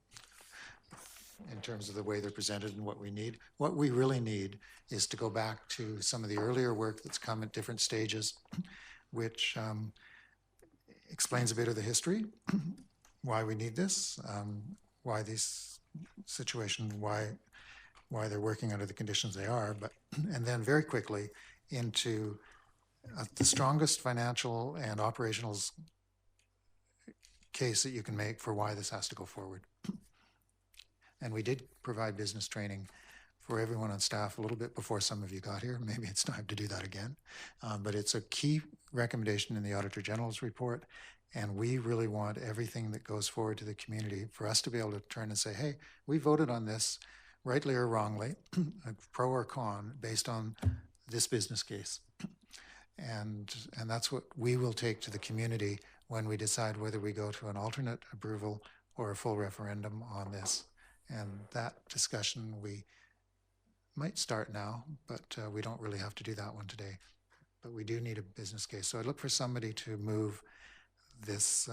in terms of the way they're presented and what we need. What we really need is to go back to some of the earlier work that's come at different stages, which explains a bit of the history, why we need this, why these situations, why they're working under the conditions they are, and then very quickly into the strongest financial and operational case that you can make for why this has to go forward. And we did provide business training for everyone on staff a little bit before some of you got here. Maybe it's time to do that again. But it's a key recommendation in the Auditor General's report, and we really want everything that goes forward to the community for us to be able to turn and say, hey, we voted on this, rightly or wrongly, pro or con, based on this business case. And that's what we will take to the community when we decide whether we go to an alternate approval or a full referendum on this. And that discussion we might start now, but we don't really have to do that one today. But we do need a business case. So I look for somebody to move this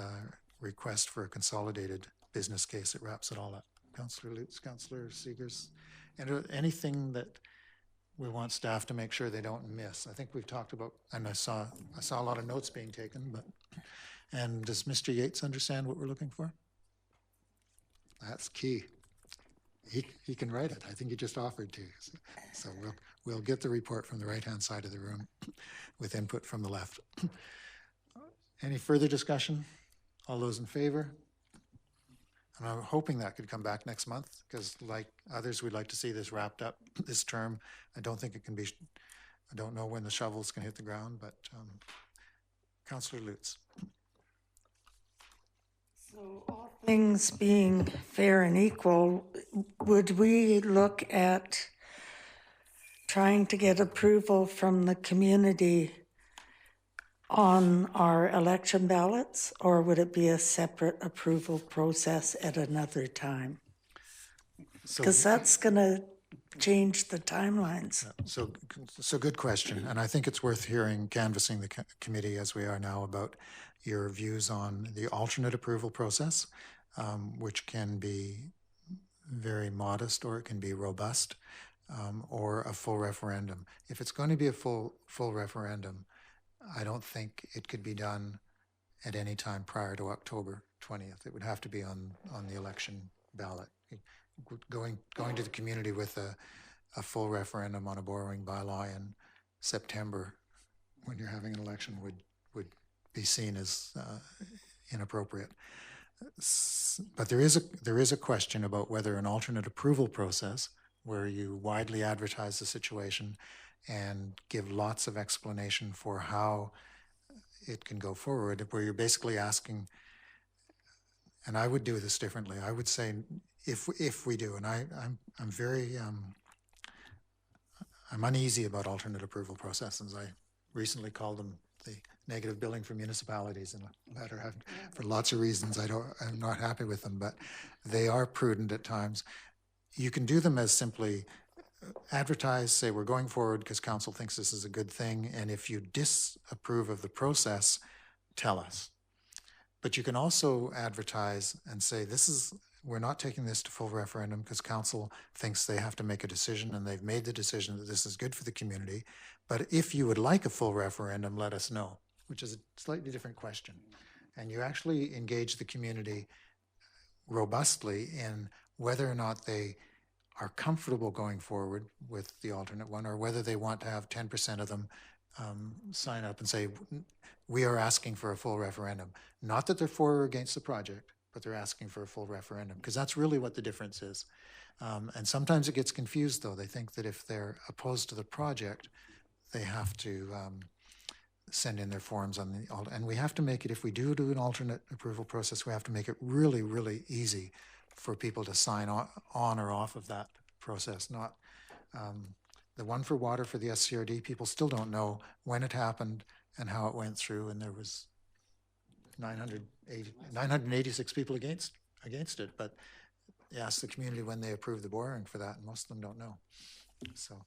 request for a consolidated business case that wraps it all up. Councillor Lutz, Councillor Seegers, and anything that we want staff to make sure they don't miss. I think we've talked about, and I saw a lot of notes being taken, but, and does Mr. Yates understand what we're looking for? That's key. He can write it. I think he just offered to. So we'll get the report from the right-hand side of the room with input from the left. Any further discussion? All those in favor? And I'm hoping that could come back next month, because like others, we'd like to see this wrapped up this term. I don't think it can be, I don't know when the shovels can hit the ground, but Councillor Lutz. So all things being fair and equal, would we look at trying to get approval from the community on our election ballots, or would it be a separate approval process at another time? Because that's going to change the timelines. So good question, and I think it's worth hearing, canvassing the committee as we are now about your views on the alternate approval process, which can be very modest or it can be robust, or a full referendum. If it's going to be a full referendum, I don't think it could be done at any time prior to October 20th. It would have to be on the election ballot. Going to the community with a full referendum on a borrowing bylaw in September, when you're having an election, would be seen as inappropriate. But there is a question about whether an alternate approval process, where you widely advertise the situation and give lots of explanation for how it can go forward, where you're basically asking, and I would do this differently. I would say, if we do, and I'm very I'm uneasy about alternate approval processes. I recently called them the negative billing for municipalities in a letter for lots of reasons. I'm not happy with them, but they are prudent at times. You can do them as simply advertise, say we're going forward because council thinks this is a good thing, and if you disapprove of the process, tell us. But you can also advertise and say we're not taking this to full referendum because council thinks they have to make a decision, and they've made the decision that this is good for the community. But if you would like a full referendum, let us know, which is a slightly different question. And you actually engage the community robustly in whether or not they are comfortable going forward with the alternate one, or whether they want to have 10% of them sign up and say, we are asking for a full referendum. Not that they're for or against the project, but they're asking for a full referendum, because that's really what the difference is. And sometimes it gets confused, though. They think that if they're opposed to the project, they have to send in their forms on the, and we have to make it, if we do an alternate approval process, we have to make it really, really easy for people to sign on or off of that process. Not the one for water for the SCRD, people still don't know when it happened and how it went through, and there was 986 people against it, but you ask the community when they approved the borrowing for that, and most of them don't know. So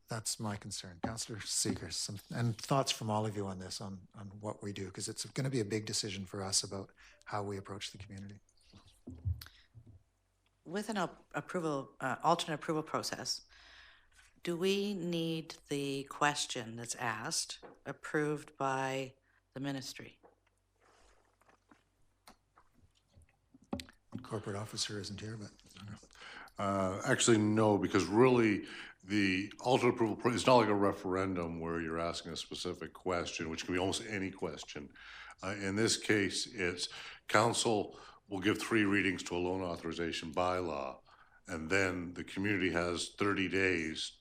that's my concern. Councillor Seegers, and thoughts from all of you on this, on what we do, because it's going to be a big decision for us about how we approach the community. With an alternate approval process, do we need the question that's asked approved by the ministry? Corporate officer isn't here, but actually no, because really the alternate approval is not like a referendum where you're asking a specific question, which can be almost any question. In this case, it's council will give 3 readings to a loan authorization bylaw, and then the community has 30 days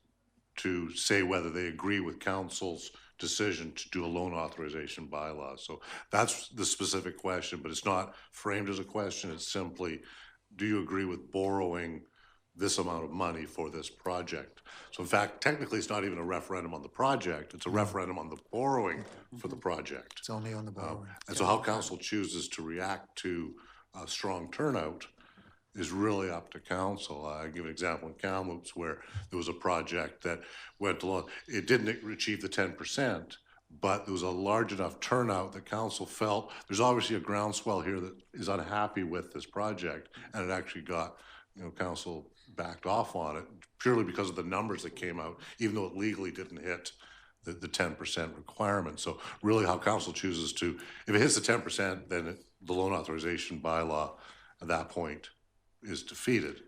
to say whether they agree with council's decision to do a loan authorization bylaw. So that's the specific question, but it's not framed as a question. It's simply, do you agree with borrowing this amount of money for this project? So in fact, technically, it's not even a referendum on the project. It's a referendum on the borrowing for the project. It's only on the borrowing. And so how council chooses to react to a strong turnout is really up to council. I give an example in Kamloops where there was a project that went along, it didn't achieve the 10%, but there was a large enough turnout that council felt there's obviously a groundswell here that is unhappy with this project, and it actually got, council backed off on it purely because of the numbers that came out, even though it legally didn't hit the 10% requirement. So really how council chooses to, if it hits the 10%, then the loan authorization bylaw at that point is defeated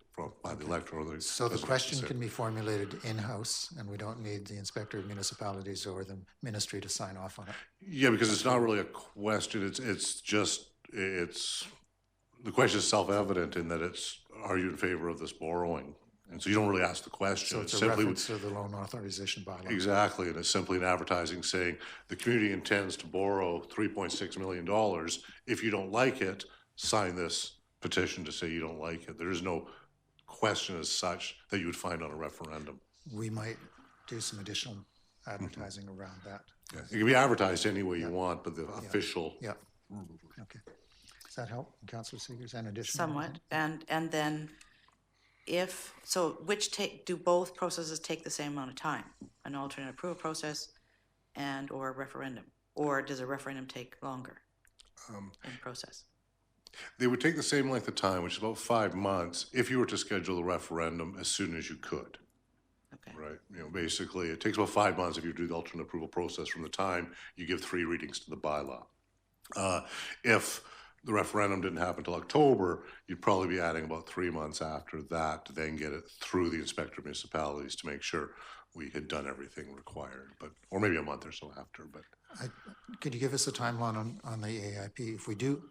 by the electoral. So the question can be formulated in-house, and we don't need the Inspector of Municipalities or the Ministry to sign off on it. Yeah, because it's not really a question. The question is self-evident in that it's, are you in favor of this borrowing? And so you don't really ask the question. So it's a reference to the loan authorization bylaw. Exactly, and it's simply an advertising saying the community intends to borrow $3.6 million. If you don't like it, sign this petition to say you don't like it. There is no question as such that you would find on a referendum. We might do some additional advertising around that. Yeah. It can be advertised any way you want, but the official. Yeah. Okay. Does that help, Councillor Seegers? And additional? Somewhat. And then do both processes take the same amount of time? An alternate approval process and or a referendum? Or does a referendum take longer in the process? They would take the same length of time, which is about 5 months, if you were to schedule the referendum as soon as you could. Okay. Right. Basically, it takes about 5 months if you do the alternate approval process from the time you give 3 readings to the bylaw. If the referendum didn't happen until October, you'd probably be adding about 3 months after that to then get it through the Inspector of Municipalities to make sure we had done everything required, or maybe a month or so after. But could you give us a timeline on the AIP? If we do,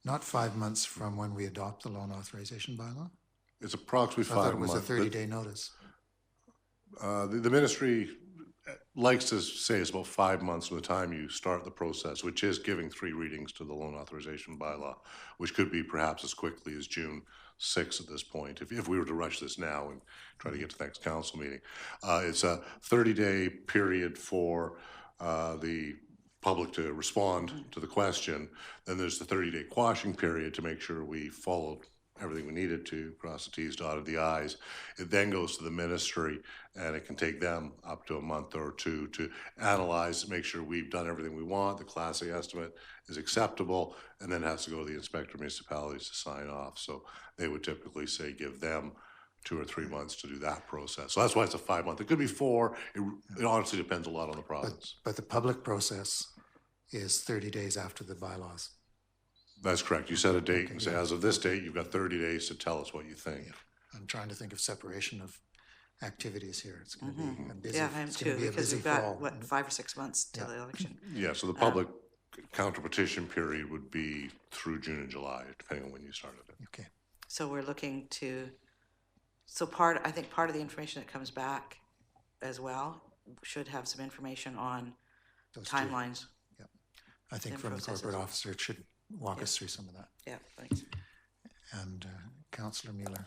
not 5 months from when we adopt the loan authorization bylaw? it's approximately 5 months. I thought it was a 30-day notice. The ministry likes to say it's about 5 months from the time you start the process, which is giving 3 readings to the loan authorization bylaw, which could be perhaps as quickly as June 6th at this point, if we were to rush this now and try to get to the next council meeting. It's a 30-day period for the public to respond to the question. Then there's the 30-day quashing period to make sure we followed everything we needed to, cross the T's, dotted the I's. It then goes to the ministry, and it can take them up to a month or 2 to analyze, make sure we've done everything we want, the Class A estimate is acceptable, and then has to go to the Inspector of Municipalities to sign off. So they would typically say give them 2 or 3 months to do that process. So that's why it's a 5 month. It could be 4. It honestly depends a lot on the province. But the public process is 30 days after the bylaws. That's correct. You set a date and say, as of this date, you've got 30 days to tell us what you think. Yeah. I'm trying to think of separation of activities here. It's going to be a busy, Yeah, I am it's going too, to be a because busy we've got, fall. 5 or 6 months till the election. Yeah, so the public counter petition period would be through June and July, depending on when you started it. Okay. So we're looking to, I think part of the information that comes back as well should have some information on Those two. timelines. Yeah. I think and from the processes. corporate officer, it should walk us through some of that. Yeah, thanks. And Councillor Mueller.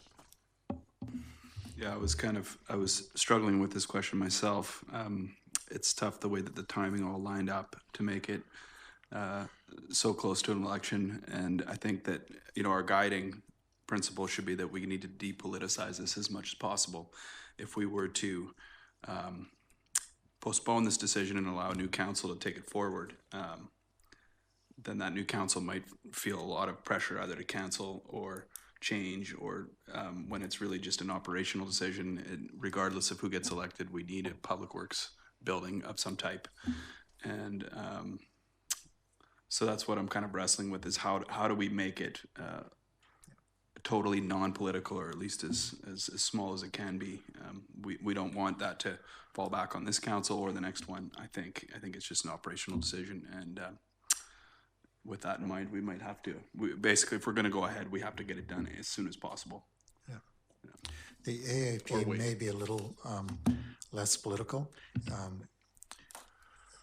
Yeah, I was struggling with this question myself. It's tough the way that the timing all lined up to make it so close to an election. And I think that, our guiding principle should be that we need to depoliticize this as much as possible. If we were to postpone this decision and allow a new council to take it forward, then that new council might feel a lot of pressure either to cancel or change, or when it's really just an operational decision. Regardless of who gets elected, we need a public works building of some type. And so that's what I'm kind of wrestling with, is how do we make it totally non-political, or at least as small as it can be. We don't want that to fall back on this council or the next one. I think it's just an operational decision, and with that in mind, we might have to. Basically, if we're going to go ahead, we have to get it done as soon as possible. Yeah. The AAP may be a little less political.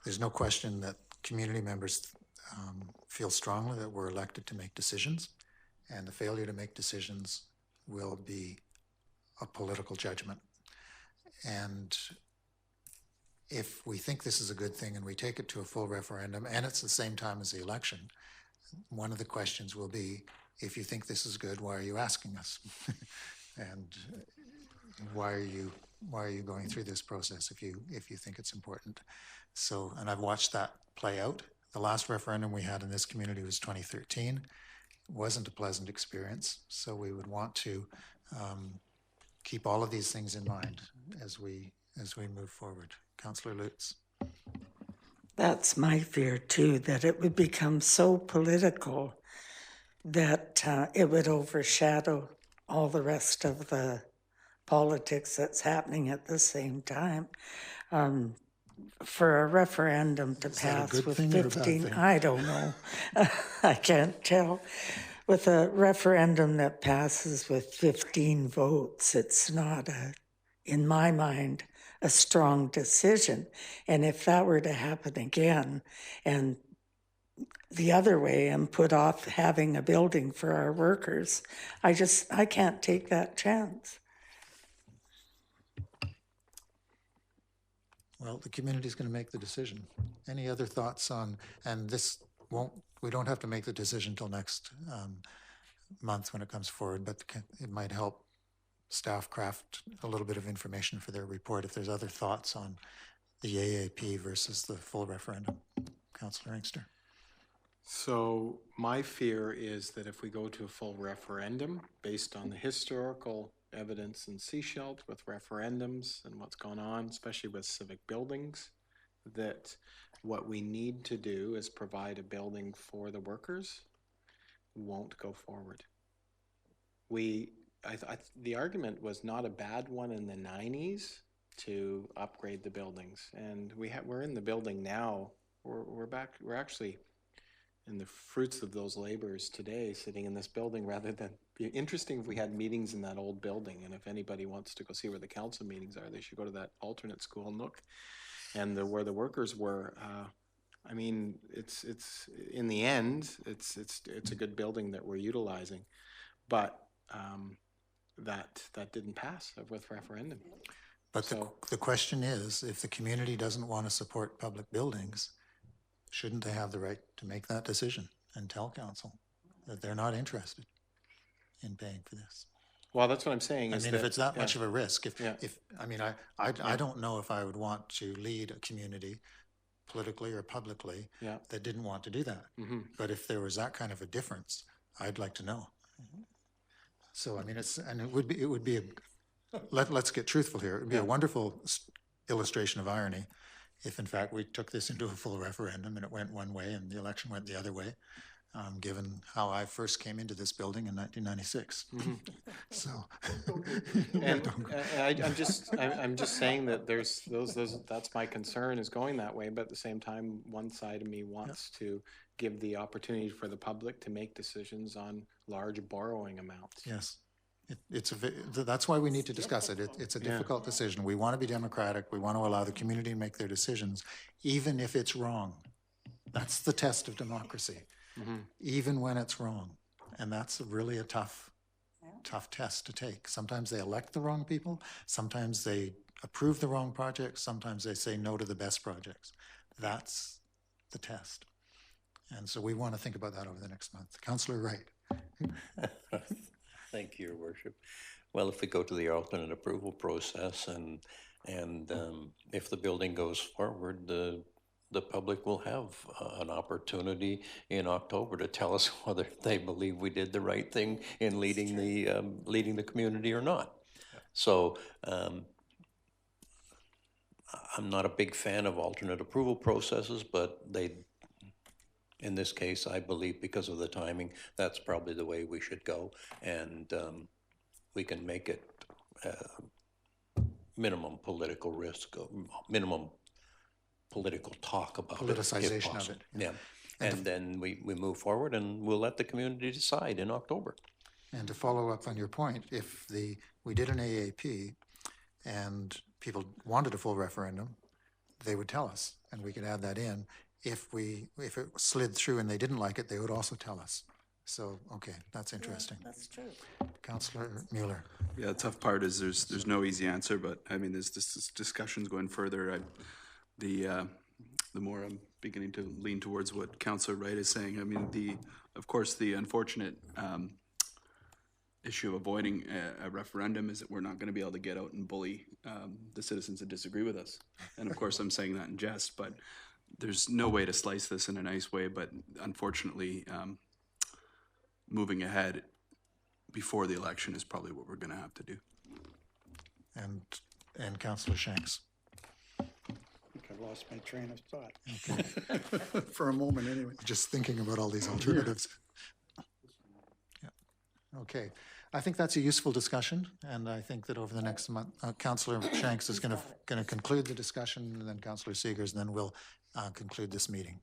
There's no question that community members feel strongly that we're elected to make decisions, and the failure to make decisions will be a political judgment. And if we think this is a good thing and we take it to a full referendum, and it's the same time as the election, one of the questions will be, if you think this is good, why are you asking us? And why are you going through this process if you think it's important? So, and I've watched that play out. The last referendum we had in this community was 2013. It wasn't a pleasant experience, so we would want to keep all of these things in mind as we move forward. Councillor Lutz. That's my fear too, that it would become so political that it would overshadow all the rest of the politics that's happening at the same time. For a referendum to pass with 15, I don't know. I can't tell. With a referendum that passes with 15 votes, it's not, in my mind, a strong decision. And if that were to happen again, and the other way, and put off having a building for our workers, I can't take that chance. Well, the community's going to make the decision. Any other thoughts on, and we don't have to make the decision till next month when it comes forward, but it might help staff craft a little bit of information for their report if there's other thoughts on the AAP versus the full referendum. Councillor Inkster. So my fear is that if we go to a full referendum based on the historical evidence in Seashelt with referendums and what's gone on, especially with civic buildings, that what we need to do is provide a building for the workers won't go forward. The argument was not a bad one in the 90s to upgrade the buildings, and we're in the building now. We're actually in the fruits of those labors today, sitting in this building, rather than be interesting if we had meetings in that old building. And if anybody wants to go see where the council meetings are, they should go to that alternate school nook and where the workers were. I mean, it's in the end, it's a good building that we're utilizing, but that didn't pass with referendum. But the question is, if the community doesn't want to support public buildings, shouldn't they have the right to make that decision and tell council that they're not interested in paying for this? Well, that's what I'm saying. I mean, if it's that much of a risk, I don't know if I would want to lead a community politically or publicly that didn't want to do that. Mm-hmm. But if there was that kind of a difference, I'd like to know. Mm-hmm. So, I mean, it would be let's get truthful here. It would be a wonderful illustration of irony if in fact we took this into a full referendum and it went one way and the election went the other way, given how I first came into this building in 1996. Mm-hmm. So, I'm just saying that there's that's my concern, is going that way. But at the same time, one side of me wants to give the opportunity for the public to make decisions on large borrowing amounts. Yes. That's why we need to discuss it. It's a difficult decision. We want to be democratic. We want to allow the community to make their decisions, even if it's wrong. That's the test of democracy, even when it's wrong. And that's really a tough test to take. Sometimes they elect the wrong people. Sometimes they approve the wrong projects. Sometimes they say no to the best projects. That's the test. And so we want to think about that over the next month. Councillor Wright. Thank you, Your Worship. Well, if we go to the alternate approval process and if the building goes forward, the public will have an opportunity in October to tell us whether they believe we did the right thing in leading the community or not. So I'm not a big fan of alternate approval processes, but in this case, I believe because of the timing, that's probably the way we should go, and we can make it minimum political risk, minimum political talk about politicization of it. Yeah, and then we move forward, and we'll let the community decide in October. And to follow up on your point, if we did an AAP and people wanted a full referendum, they would tell us, and we could add that in. If it slid through and they didn't like it, they would also tell us. So, okay, that's interesting. That's true. Councillor Mueller. Yeah, the tough part is there's no easy answer, but I mean, there's this discussions going further. The more I'm beginning to lean towards what Councillor Wright is saying. I mean, of course, the unfortunate issue of avoiding a referendum is that we're not going to be able to get out and bully the citizens that disagree with us. And of course, I'm saying that in jest, but there's no way to slice this in a nice way. But unfortunately, moving ahead before the election is probably what we're going to have to do. And Councillor Shanks. I think I lost my train of thought. For a moment, anyway. Just thinking about all these alternatives. Yeah. Okay. I think that's a useful discussion, and I think that over the next month, Councillor Shanks is going to conclude the discussion, and then Councillor Seegers, and then we'll conclude this meeting.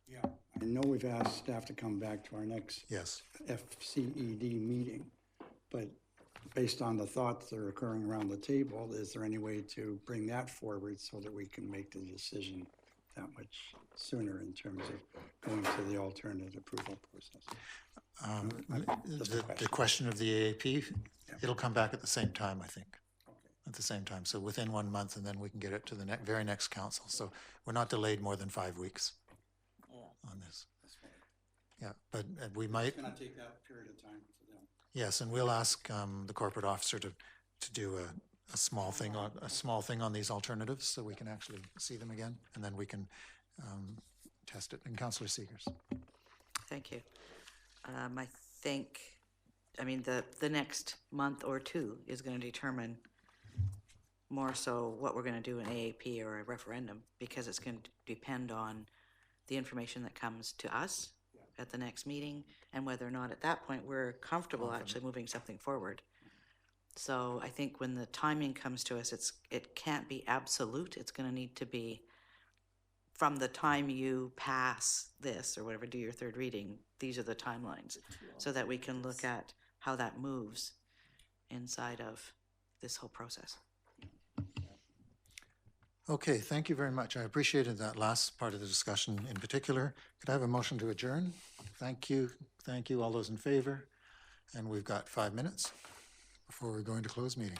Yeah, I know we've asked staff to come back to our next Yes. FCED meeting, but based on the thoughts that are occurring around the table, is there any way to bring that forward so that we can make the decision that much sooner in terms of going to the alternate approval process? The question of the AAP, it'll come back at the same time, I think. At the same time, so within 1 month, and then we can get it to the very next council. So we're not delayed more than 5 weeks on this. Yeah, but we might. It's going to take that period of time for them. Yes, and we'll ask the corporate officer to do a small thing on these alternatives, so we can actually see them again, and then we can test it. And Councillor Seegers. Thank you. I think, the next month or two is going to determine more so what we're going to do in AAP or a referendum, because it's going to depend on the information that comes to us at the next meeting and whether or not at that point we're comfortable actually moving something forward. So I think when the timing comes to us, it can't be absolute. It's going to need to be from the time you pass this or whatever, do your third reading, these are the timelines, so that we can look at how that moves inside of this whole process. Okay, thank you very much. I appreciated that last part of the discussion in particular. Could I have a motion to adjourn? Thank you. Thank you. All those in favor? And we've got 5 minutes before we're going to close meeting.